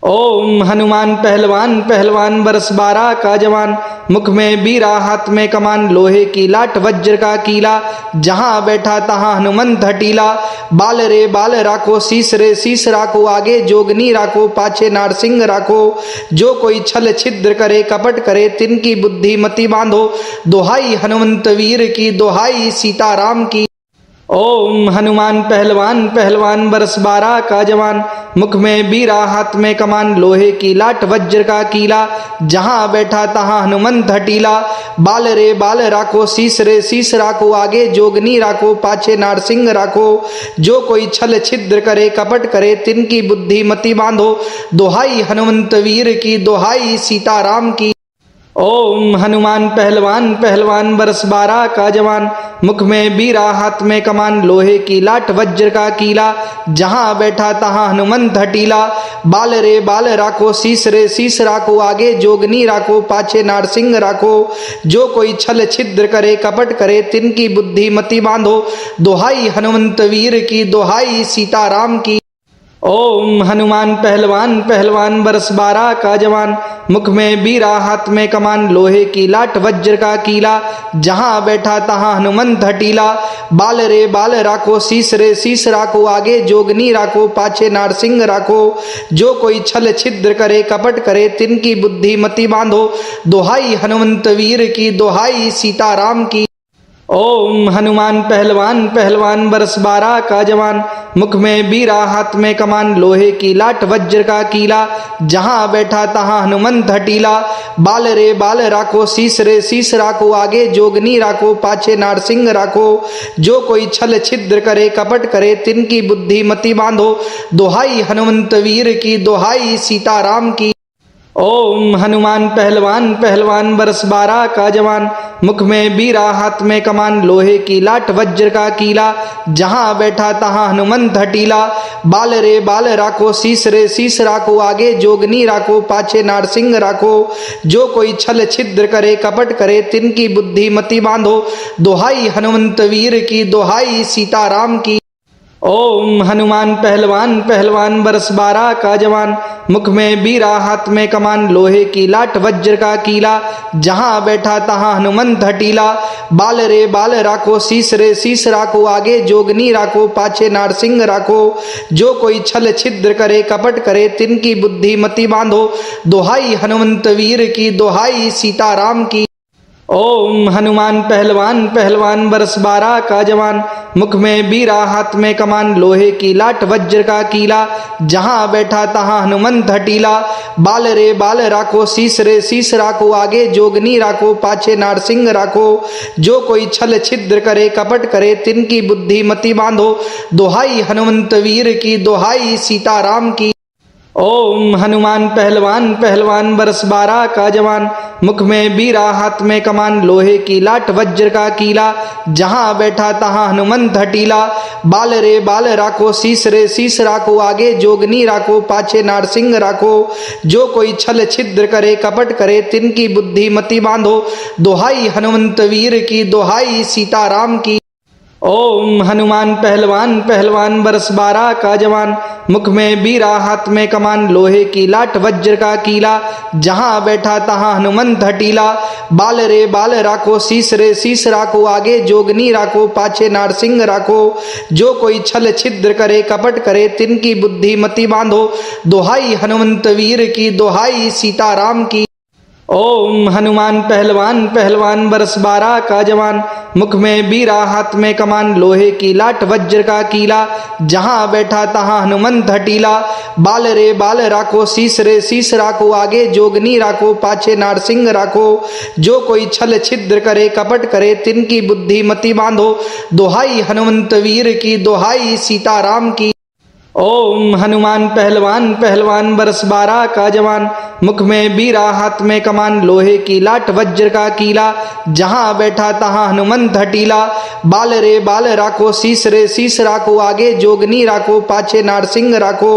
ओम हनुमान पहलवान पहलवान बरस 12 का जवान, मुख में बीरा हाथ में कमान, लोहे की लाट वज्र का कीला, जहां बैठा तहां हनुमंत हटीला। बाल रे बाल राखो, शीस रे शीस राखो, आगे जोगनी राखो, पाछे नारसिंह राखो। जो कोई छल छिद्र करे कपट करे, तिनकी बुद्धि मति बांधो। दोहाई हनुमंत वीर की, दोहाई सीताराम की। ओम हनुमान पहलवान पहलवान बरस 12 का जवान, मुख में बीरा हाथ में कमान, लोहे की लाट वज्र का कीला, जहां बैठा तहां हनुमंत हटीला। बाल रे बाल राखो, शीस रे शीस राखो, आगे जोगनी राखो, पाछे नारसिंह राखो। जो कोई छल छिद्र करे कपट करे, तिनकी बुद्धि मति बांधो। दोहाई हनुमंत वीर की, दोहाई सीताराम की। ओम हनुमान पहलवान पहलवान बरस 12 का जवान, मुख में बीरा हाथ में कमान, लोहे की लाट वज्र का कीला, जहां बैठा तहां हनुमंत हटीला। बाल रे बाल राखो, शीस रे शीस राखो, आगे जोगनी राखो, पाछे नारसिंह राखो। जो कोई छल छिद्र करे कपट करे, तिनकी बुद्धि मति बांधो। दोहाई हनुमंत वीर की, दोहाई सीताराम की। ओम हनुमान पहलवान पहलवान बरस 12 का जवान, मुख में बीरा हाथ में कमान, लोहे की लाट वज्र का कीला, जहां बैठा तहां हनुमंत हटीला। बाल रे बाल राखो, शीस रे शीस राखो, आगे जोगनी राखो, पाछे नारसिंह राखो। जो कोई छल छिद्र करे कपट करे, तिनकी बुद्धि मति बांधो। दोहाई हनुमंत वीर की, दोहाई सीताराम की। ओम हनुमान पहलवान पहलवान बरस 12 का जवान, मुख में बीरा हाथ में कमान, लोहे की लाट वज्र का कीला, जहां बैठा तहां हनुमंत हटीला। बाल रे बाल राखो, शीस रे शीस राखो, आगे जोगनी राखो, पाछे नारसिंह राखो। जो कोई छल छिद्र करे कपट करे, तिनकी बुद्धि मति बांधो। दोहाई हनुमंत वीर की, दोहाई सीताराम की। ओम हनुमान पहलवान पहलवान बरस 12 का जवान, मुख में बीरा हाथ में कमान, लोहे की लाट वज्र का कीला, जहां बैठा तहां हनुमंत हटीला। बाल रे बाल राखो, शीस रे शीस राखो, आगे जोगनी राखो, पाछे नारसिंह राखो। जो कोई छल छिद्र करे कपट करे, तिनकी बुद्धि मति बांधो। दोहाई हनुमंत वीर की, दोहाई सीताराम की। ओम हनुमान पहलवान पहलवान बरस 12 का जवान, मुख में बीरा हाथ में कमान, लोहे की लाट वज्र का कीला, जहां बैठा तहां हनुमंत हटीला। बाल रे बाल राखो, शीस रे शीस राखो, आगे जोगनी राखो, पाछे नारसिंह राखो। जो कोई छल छिद्र करे कपट करे, तिनकी बुद्धि मति बांधो। दोहाई हनुमंत वीर की, दोहाई सीताराम की। ओम हनुमान पहलवान पहलवान बरस 12 का जवान, मुख में बीरा हाथ में कमान, लोहे की लाट वज्र का कीला, जहां बैठा तहां हनुमंत हटीला। बाल रे बाल राखो, शीस रे शीस राखो, आगे जोगनी राखो, पाछे नारसिंह राखो। जो कोई छल छिद्र करे कपट करे, तिनकी बुद्धि मति बांधो। दोहाई हनुमंत वीर की, दोहाई सीताराम की। ओम हनुमान पहलवान पहलवान बरस 12 का जवान, मुख में बीरा हाथ में कमान, लोहे की लाट वज्र का कीला, जहां बैठा तहां हनुमंत हटीला। बाल रे बाल राखो, शीस रे शीस राखो, आगे जोगनी राखो, पाछे नारसिंह राखो। जो कोई छल छिद्र करे कपट करे, तिनकी बुद्धि मति बांधो। दोहाई हनुमंत वीर की, दोहाई सीताराम की। ओम हनुमान पहलवान पहलवान बरस 12 का जवान, मुख में बीरा हाथ में कमान, लोहे की लाट वज्र का कीला, जहां बैठा तहां हनुमंत हटीला। बाल रे बाल राखो, शीस रे शीस राखो, आगे जोगनी राखो, पाछे नारसिंह राखो। जो कोई छल छिद्र करे कपट करे, तिनकी बुद्धि मति बांधो। दोहाई हनुमंत वीर की, दोहाई सीताराम की। ओम हनुमान पहलवान पहलवान बरस 12 का जवान, मुख में बीरा हाथ में कमान, लोहे की लाट वज्र का कीला, जहां बैठा तहां हनुमंत हटीला। बाल रे बाल राखो, शीस रे शीस राखो, आगे जोगनी राखो, पाछे नारसिंह राखो। जो कोई छल छिद्र करे कपट करे, तिनकी बुद्धि मति बांधो। दोहाई हनुमंत वीर की, दोहाई सीताराम की। ओम हनुमान पहलवान पहलवान बरस 12 का जवान, मुख में बीरा हाथ में कमान, लोहे की लाट वज्र का कीला, जहां बैठा तहां हनुमंत हटीला। बाल रे बाल राखो, शीस रे शीस राखो, आगे जोगनी राखो, पाछे नारसिंह राखो।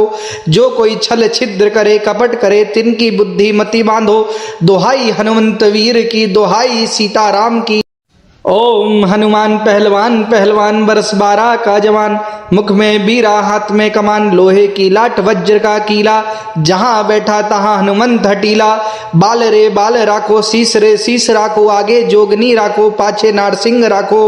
जो कोई छल छिद्र करे कपट करे, तिनकी बुद्धि मति बांधो। दोहाई हनुमंत वीर की, दोहाई सीताराम की। ओम हनुमान पहलवान पहलवान बरस 12 का जवान, मुख में बीरा हाथ में कमान, लोहे की लाट वज्र का कीला, जहां बैठा तहां हनुमंत हटीला। बाल रे बाल राखो, शीस रे शीस राखो, आगे जोगनी राखो, पाछे नारसिंह राखो।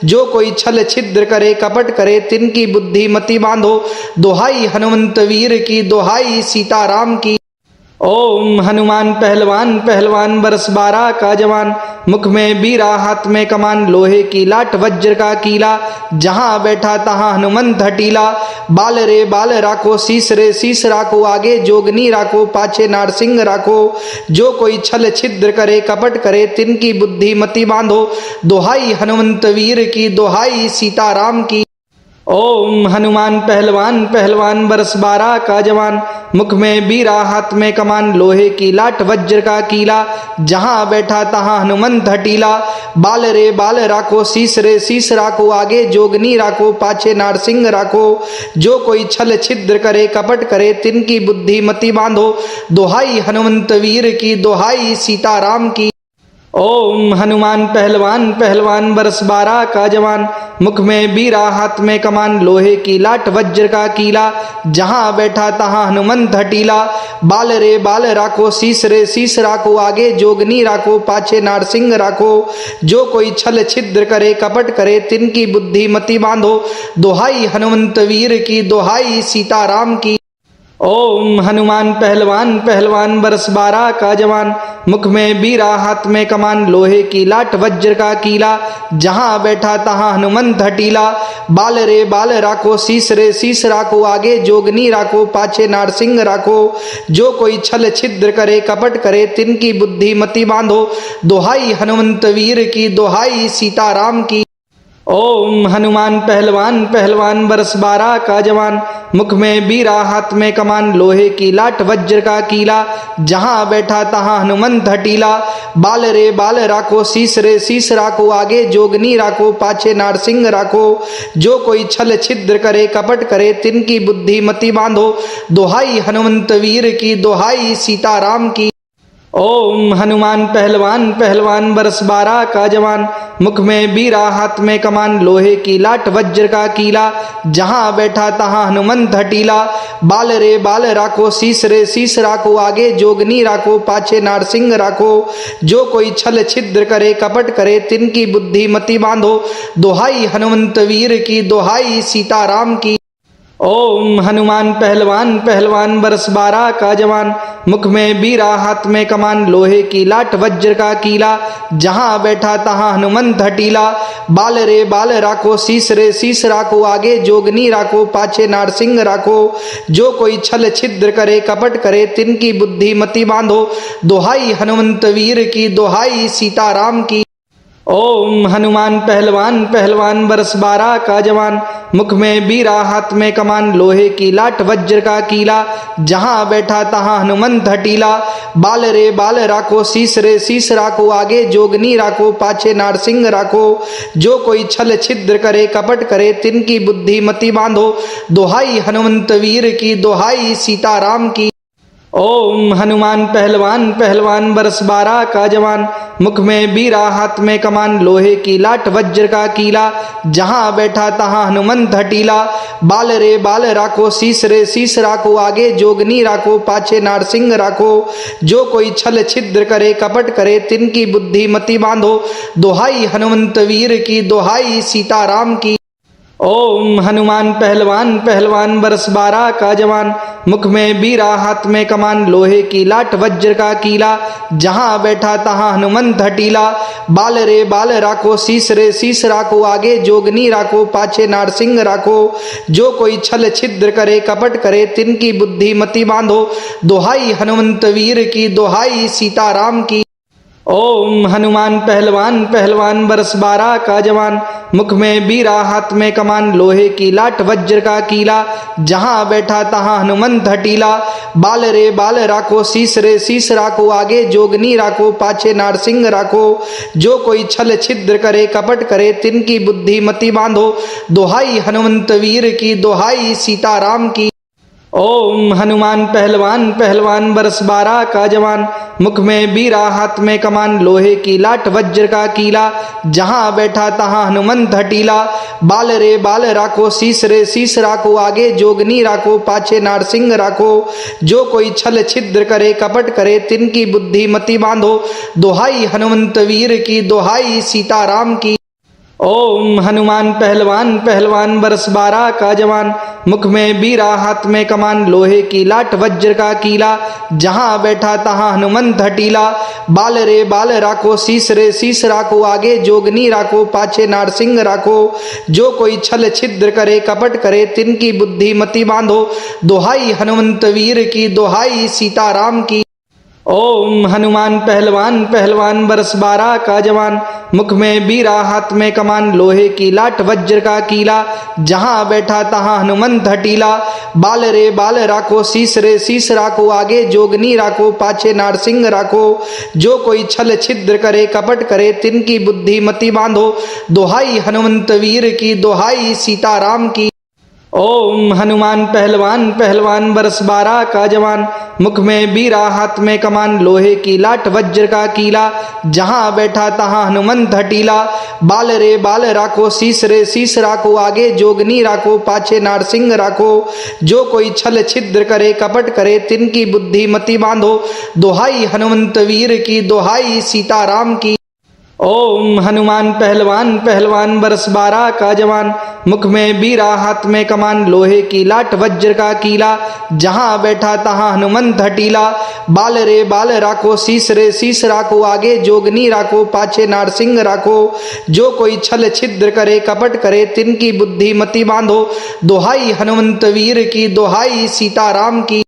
जो कोई छल छिद्र करे कपट करे, तिनकी बुद्धि मति बांधो। दोहाई हनुमंत वीर की, दोहाई सीताराम की। ओम हनुमान पहलवान पहलवान बरस 12 का जवान, मुख में बीरा हाथ में कमान, लोहे की लाट वज्र का कीला, जहां बैठा तहां हनुमंत हटीला। बाल रे बाल राखो, शीस रे शीस राखो, आगे जोगनी राखो, पाछे नारसिंह राखो। जो कोई छल छिद्र करे कपट करे, तिनकी बुद्धि मति बांधो। दोहाई हनुमंत वीर की, दोहाई सीताराम की। ओम हनुमान पहलवान पहलवान बरस 12 का जवान, मुख में बीरा हाथ में कमान, लोहे की लाट वज्र का कीला, जहां बैठा तहां हनुमंत हटीला। बाल रे बाल राखो, शीस रे शीस राखो, आगे जोगनी राखो, पाछे नारसिंह राखो। जो कोई छल छिद्र करे कपट करे, तिनकी बुद्धि मति बांधो। दोहाई हनुमंत वीर की, दोहाई सीताराम की। ओम हनुमान पहलवान पहलवान बरस 12 का जवान, मुख में बीरा हाथ में कमान, लोहे की लाट वज्र का कीला, जहां बैठा तहां हनुमंत हटीला। बाल रे बाल राखो, शीस रे शीस राखो, आगे जोगनी राखो, पाछे नारसिंह राखो। जो कोई छल छिद्र करे कपट करे, तिनकी बुद्धि मति बांधो। दोहाई हनुमंत वीर की, दोहाई सीताराम की। ओम हनुमान पहलवान पहलवान बरस 12 का जवान, मुख में बीरा हाथ में कमान, लोहे की लाट वज्र का कीला, जहां बैठा तहां हनुमंत हटीला। बाल रे बाल राखो, शीस रे शीस राखो, आगे जोगनी राखो, पाछे नारसिंह राखो। जो कोई छल छिद्र करे कपट करे, तिनकी बुद्धि मति बांधो। दोहाई हनुमंत वीर की, दोहाई सीताराम की। ओम हनुमान पहलवान पहलवान बरस 12 का जवान, मुख में बीरा हाथ में कमान, लोहे की लाट वज्र का कीला, जहां बैठा तहां हनुमंत हटीला। बाल रे बाल राखो, शीस रे शीस राखो, आगे जोगनी राखो, पाछे नारसिंह राखो। जो कोई छल छिद्र करे कपट करे, तिनकी बुद्धि मति बांधो। दोहाई हनुमंत वीर की, दोहाई सीताराम की। ओम हनुमान पहलवान पहलवान बरस 12 का जवान, मुख में बीरा हाथ में कमान, लोहे की लाट वज्र का कीला, जहां बैठा तहां हनुमंत हटीला। बाल रे बाल राखो, शीस रे शीस राखो, आगे जोगनी राखो, पाछे नारसिंह राखो। जो कोई छल छिद्र करे कपट करे, तिनकी बुद्धि मति बांधो। दोहाई हनुमंत वीर की, दोहाई सीताराम की। ओम हनुमान पहलवान पहलवान बरस 12 का जवान, मुख में बीरा हाथ में कमान, लोहे की लाट वज्र का कीला, जहां बैठा तहां हनुमंत हटीला। बाल रे बाल राखो, शीस रे शीस राखो, आगे जोगनी राखो, पाछे नारसिंह राखो। जो कोई छल छिद्र करे कपट करे, तिनकी बुद्धि मति बांधो। दोहाई हनुमंत वीर की, दोहाई सीताराम की। ओम हनुमान पहलवान पहलवान बरस 12 का जवान, मुख में बीरा हाथ में कमान, लोहे की लाट वज्र का कीला, जहां बैठा तहां हनुमंत हटीला। बाल रे बाल राखो, शीस रे शीस राखो, आगे जोगनी राखो, पाछे नारसिंह राखो। जो कोई छल छिद्र करे कपट करे, तिनकी बुद्धि मति बांधो। दोहाई हनुमंत वीर की, दोहाई सीताराम की। ओम हनुमान पहलवान पहलवान बरस 12 का जवान, मुख में बीरा हाथ में कमान, लोहे की लाट वज्र का कीला, जहां बैठा तहां हनुमंत हटीला। बाल रे बाल राखो, शीस रे शीस राखो, आगे जोगनी राखो, पाछे नारसिंह राखो। जो कोई छल छिद्र करे कपट करे, तिनकी बुद्धि मति बांधो। दोहाई हनुमंत वीर की, दोहाई सीताराम की। ओम हनुमान पहलवान पहलवान बरस 12 का जवान, मुख में बीरा हाथ में कमान, लोहे की लाट वज्र का कीला, जहां बैठा तहां हनुमंत हटीला। बाल रे बाल राखो, शीस रे शीस राखो, आगे जोगनी राखो, पाछे नारसिंह राखो। जो कोई छल छिद्र करे कपट करे, तिनकी बुद्धि मति बांधो। दोहाई हनुमंत वीर की, दोहाई सीताराम की। ओम हनुमान पहलवान पहलवान बरस 12 का जवान, मुख में बीरा हाथ में कमान, लोहे की लाट वज्र का कीला, जहां बैठा तहां हनुमंत हटीला। बाल रे बाल राखो, शीस रे शीस राखो, आगे जोगनी राखो, पाछे नारसिंह राखो। जो कोई छल छिद्र करे कपट करे, तिनकी बुद्धि मति बांधो। दोहाई हनुमंत वीर की, दोहाई सीताराम की। ओम हनुमान पहलवान पहलवान बरस 12 का जवान, मुख में बीरा हाथ में कमान, लोहे की लाट वज्र का कीला, जहां बैठा तहां हनुमंत हटीला। बाल रे बाल राखो, शीस रे शीस राखो, आगे जोगनी राखो, पाछे नारसिंह राखो। जो कोई छल छिद्र करे कपट करे, तिनकी बुद्धि मति बांधो। दोहाई हनुमंत वीर की, दोहाई सीताराम की। ओम हनुमान पहलवान पहलवान बरस 12 का जवान, मुख में बीरा हाथ में कमान, लोहे की लाट वज्र का कीला, जहां बैठा तहां हनुमंत हटीला। बाल रे बाल राखो, शीस रे शीस राखो, आगे जोगनी राखो, पाछे नारसिंह राखो। जो कोई छल छिद्र करे कपट करे, तिनकी बुद्धि मति बांधो। दोहाई हनुमंत वीर की, दोहाई सीताराम की। ओम हनुमान पहलवान पहलवान बरस 12 का जवान, मुख में बीरा हाथ में कमान, लोहे की लाट वज्र का कीला, जहां बैठा तहां हनुमंत हटीला। बाल रे बाल राखो, शीस रे शीस राखो, आगे जोगनी राखो, पाछे नारसिंह राखो। जो कोई छल छिद्र करे कपट करे, तिनकी बुद्धि मति बांधो। दोहाई हनुमंत वीर की, दोहाई सीताराम की। ओम हनुमान पहलवान पहलवान बरस 12 का जवान, मुख में बीरा हाथ में कमान, लोहे की लाट वज्र का कीला, जहां बैठा तहां हनुमंत हटीला। बाल रे बाल राखो, शीस रे शीस राखो, आगे जोगनी राखो, पाछे नारसिंह राखो। जो कोई छल छिद्र करे कपट करे, तिनकी बुद्धि मति बांधो। दोहाई हनुमंत वीर की, दोहाई सीताराम की। ओम हनुमान पहलवान पहलवान बरस 12 का जवान, मुख में बीरा हाथ में कमान, लोहे की लाट वज्र का कीला, जहां बैठा तहां हनुमंत हटीला। बाल रे बाल राखो, शीस रे शीस राखो, आगे जोगनी राखो, पाछे नारसिंह राखो। जो कोई छल छिद्र करे कपट करे, तिनकी बुद्धि मति बांधो। दोहाई हनुमंत वीर की, दोहाई सीताराम की।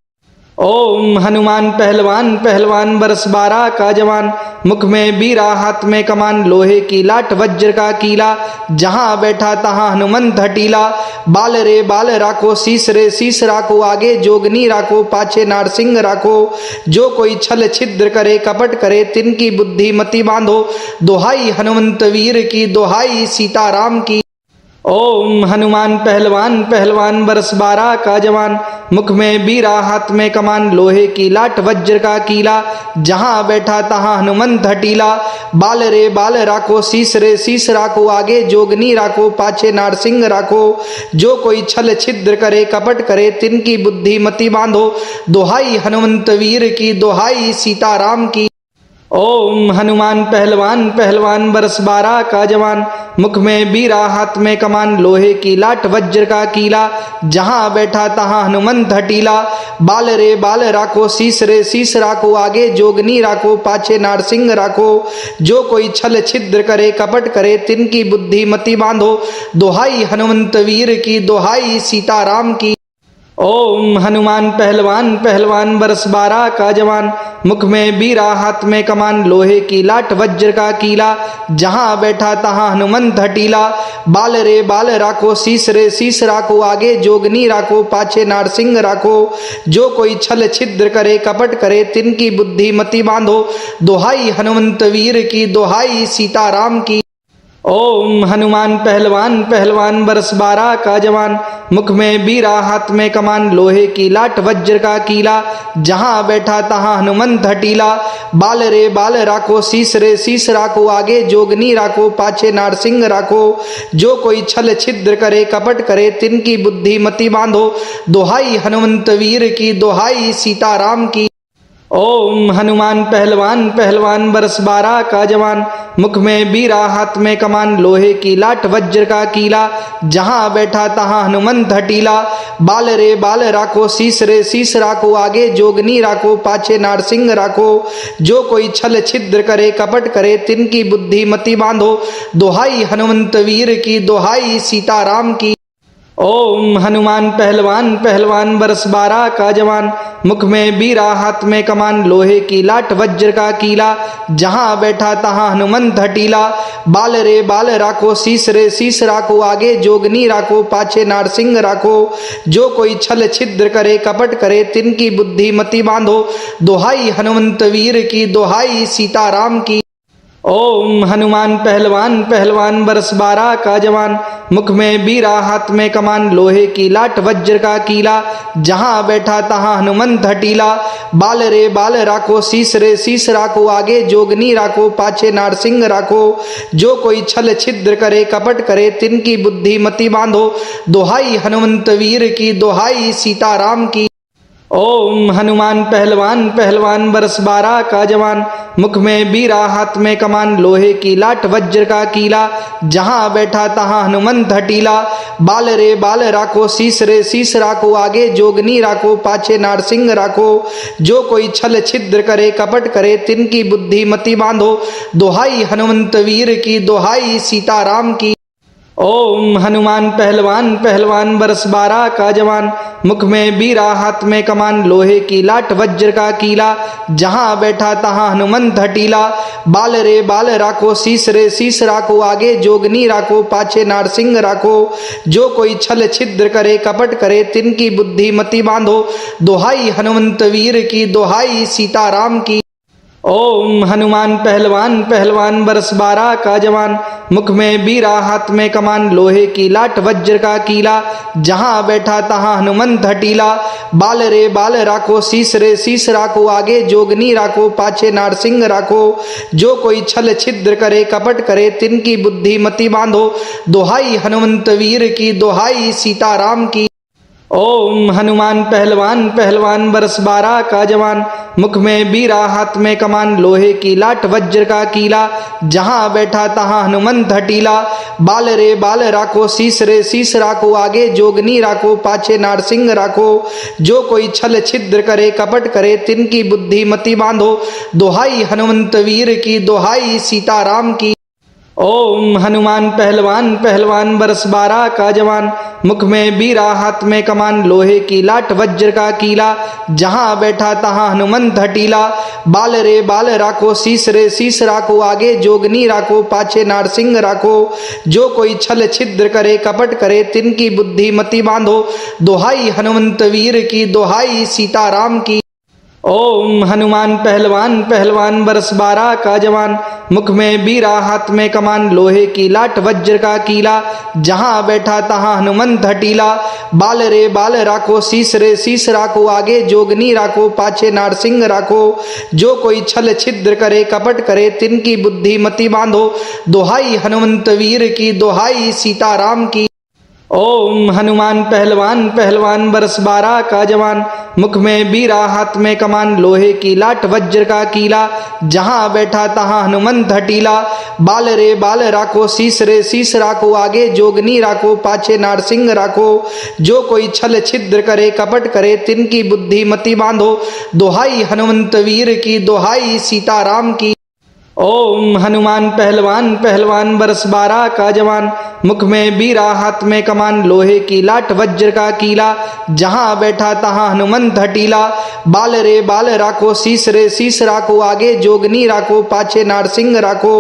ओम हनुमान पहलवान पहलवान बरस 12 का जवान, मुख में बीरा हाथ में कमान, लोहे की लाट वज्र का कीला, जहां बैठा तहां हनुमंत हटीला। बाल रे बाल राखो, शीस रे शीस राखो, आगे जोगनी राखो, पाछे नारसिंह राखो। जो कोई छल छिद्र करे कपट करे, तिनकी बुद्धि मति बांधो। दोहाई हनुमंत वीर की, दोहाई सीताराम की। ओम हनुमान पहलवान पहलवान बरस 12 का जवान, मुख में बीरा हाथ में कमान, लोहे की लाट वज्र का कीला, जहां बैठा तहां हनुमंत हटीला। बाल रे बाल राखो, शीस रे शीस राखो, आगे जोगनी राखो, पाछे नारसिंह राखो। जो कोई छल छिद्र करे कपट करे, तिनकी बुद्धि मति बांधो। दोहाई हनुमंत वीर की, दोहाई सीताराम की। ओम हनुमान पहलवान पहलवान बरस 12 का जवान, मुख में बीरा हाथ में कमान, लोहे की लाट वज्र का कीला, जहां बैठा तहां हनुमंत हटीला। बाल रे बाल राखो, शीस रे शीस राखो, आगे जोगनी राखो, पाछे नारसिंह राखो। जो कोई छल छिद्र करे कपट करे, तिनकी बुद्धि मति बांधो। दोहाई हनुमंत वीर की, दोहाई सीताराम की। ओम हनुमान पहलवान पहलवान बरस 12 का जवान, मुख में बीरा हाथ में कमान, लोहे की लाट वज्र का कीला, जहां बैठा तहां हनुमंत हटीला। बाल रे बाल राखो, शीस रे शीस राखो, आगे जोगनी राखो, पाछे नारसिंह राखो। जो कोई छल छिद्र करे कपट करे, तिनकी बुद्धि मति बांधो। दोहाई हनुमंत वीर की, दोहाई सीताराम की। ओम हनुमान पहलवान पहलवान बरस 12 का जवान, मुख में बीरा हाथ में कमान, लोहे की लाट वज्र का कीला, जहां बैठा तहां हनुमंत हटीला। बाल रे बाल राखो, शीस रे शीस राखो, आगे जोगनी राखो, पाछे नारसिंह राखो। जो कोई छल छिद्र करे कपट करे, तिनकी बुद्धि मति बांधो। दोहाई हनुमंत वीर की, दोहाई सीताराम की। ओम हनुमान पहलवान पहलवान बरस 12 का जवान, मुख में बीरा हाथ में कमान, लोहे की लाट वज्र का कीला, जहां बैठा तहां हनुमंत हटीला। बाल रे बाल राखो, शीस रे शीस राखो, आगे जोगनी राखो, पाछे नारसिंह राखो। जो कोई छल छिद्र करे कपट करे, तिनकी बुद्धि मति बांधो। दोहाई हनुमंत वीर की, दोहाई सीताराम की। ओम हनुमान पहलवान पहलवान बरस 12 का जवान, मुख में बीरा हाथ में कमान, लोहे की लाट वज्र का कीला, जहां बैठा तहां हनुमंत हटीला। बाल रे बाल राखो, शीस रे शीस राखो, आगे जोगनी राखो, पाछे नारसिंह राखो। जो कोई छल छिद्र करे कपट करे, तिनकी बुद्धि मति बांधो। दोहाई हनुमंत वीर की, दोहाई सीताराम की। ओम हनुमान पहलवान पहलवान बरस 12 का जवान, मुख में बीरा हाथ में कमान, लोहे की लाट वज्र का कीला, जहां बैठा तहां हनुमंत हटीला। बाल रे बाल राखो, शीस रे शीस राखो, आगे जोगनी राखो, पाछे नारसिंह राखो। जो कोई छल छिद्र करे कपट करे, तिनकी बुद्धि मति बांधो। दोहाई हनुमंत वीर की, दोहाई सीताराम की। ओम हनुमान पहलवान पहलवान बरस 12 का जवान, मुख में बीरा हाथ में कमान, लोहे की लाट वज्र का कीला, जहां बैठा तहां हनुमंत हटीला। बाल रे बाल राखो, शीस रे शीस राखो, आगे जोगनी राखो, पाछे नारसिंह राखो। जो कोई छल छिद्र करे कपट करे, तिनकी बुद्धि मति बांधो। दोहाई हनुमंत वीर की, दोहाई सीताराम की। ओम हनुमान पहलवान पहलवान बरस 12 का जवान, मुख में बीरा हाथ में कमान, लोहे की लाट वज्र का कीला, जहां बैठा तहां हनुमंत हटीला। बाल रे बाल राखो, शीस रे शीस राखो, आगे जोगनी राखो, पाछे नारसिंह राखो। जो कोई छल छिद्र करे कपट करे, तिनकी बुद्धि मति बांधो। दोहाई हनुमंत वीर की, दोहाई सीताराम की। ओम हनुमान पहलवान पहलवान बरस 12 का जवान, मुख में बीरा हाथ में कमान, लोहे की लाट वज्र का कीला, जहां बैठा तहां हनुमंत हटीला। बाल रे बाल राखो, शीस रे शीस राखो, आगे जोगनी राखो, पाछे नारसिंह राखो। जो कोई छल छिद्र करे, कपट करे, तिनकी बुद्धि मति बांधो। दोहाई हनुमंत वीर की, दोहाई सीताराम की। ओम हनुमान पहलवान पहलवान बरस 12 का जवान, मुख में बीरा हाथ में कमान, लोहे की लाट वज्र का कीला, जहां बैठा तहां हनुमंत हटीला। बाल रे बाल राखो, शीस रे शीस राखो, आगे जोगनी राखो, पाछे नारसिंह राखो। जो कोई छल छिद्र करे, कपट करे, तिनकी बुद्धि मति बांधो। दोहाई हनुमंत वीर की, दोहाई सीताराम की। ओम हनुमान पहलवान पहलवान बरस 12 का जवान, मुख में बीरा हाथ में कमान, लोहे की लाट वज्र का कीला, जहां बैठा तहां हनुमंत हटीला। बाल रे बाल राखो, शीस रे शीस राखो, आगे जोगनी राखो, पाछे नारसिंह राखो। जो कोई छल छिद्र करे, कपट करे, तिनकी बुद्धि मति बांधो। दोहाई हनुमंत वीर की, दोहाई सीताराम की। ओम हनुमान पहलवान पहलवान बरस 12 का जवान, मुख में बीरा हाथ में कमान, लोहे की लाट वज्र का कीला, जहां बैठा तहां हनुमंत हटीला। बाल रे बाल राखो, शीस रे शीस राखो, आगे जोगनी राखो, पाछे नारसिंह राखो। जो कोई छल छिद्र करे, कपट करे, तिनकी बुद्धि मति बांधो। दोहाई हनुमंत वीर की, दोहाई सीताराम की। ओम हनुमान पहलवान पहलवान बरस 12 का जवान, मुख में बीरा हाथ में कमान, लोहे की लाट वज्र का कीला, जहां बैठा तहां हनुमंत हटीला। बाल रे बाल राखो, शीस रे शीस राखो, आगे जोगनी राखो, पाछे नारसिंह राखो। जो कोई छल छिद्र करे, कपट करे, तिनकी बुद्धि मति बांधो। दोहाई हनुमंत वीर की, दोहाई सीताराम की। ओम हनुमान पहलवान पहलवान बरस 12 का जवान, मुख में बीरा हाथ में कमान, लोहे की लाट वज्र का कीला, जहां बैठा तहां हनुमंत हटीला। बाल रे बाल राखो, शीस रे शीस राखो, आगे जोगनी राखो, पाछे नारसिंह राखो।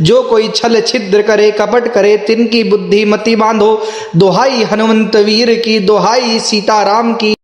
जो कोई छल छिद्र करे, कपट करे, तिनकी बुद्धि मति बांधो। दोहाई हनुमंत वीर की, दोहाई सीताराम की।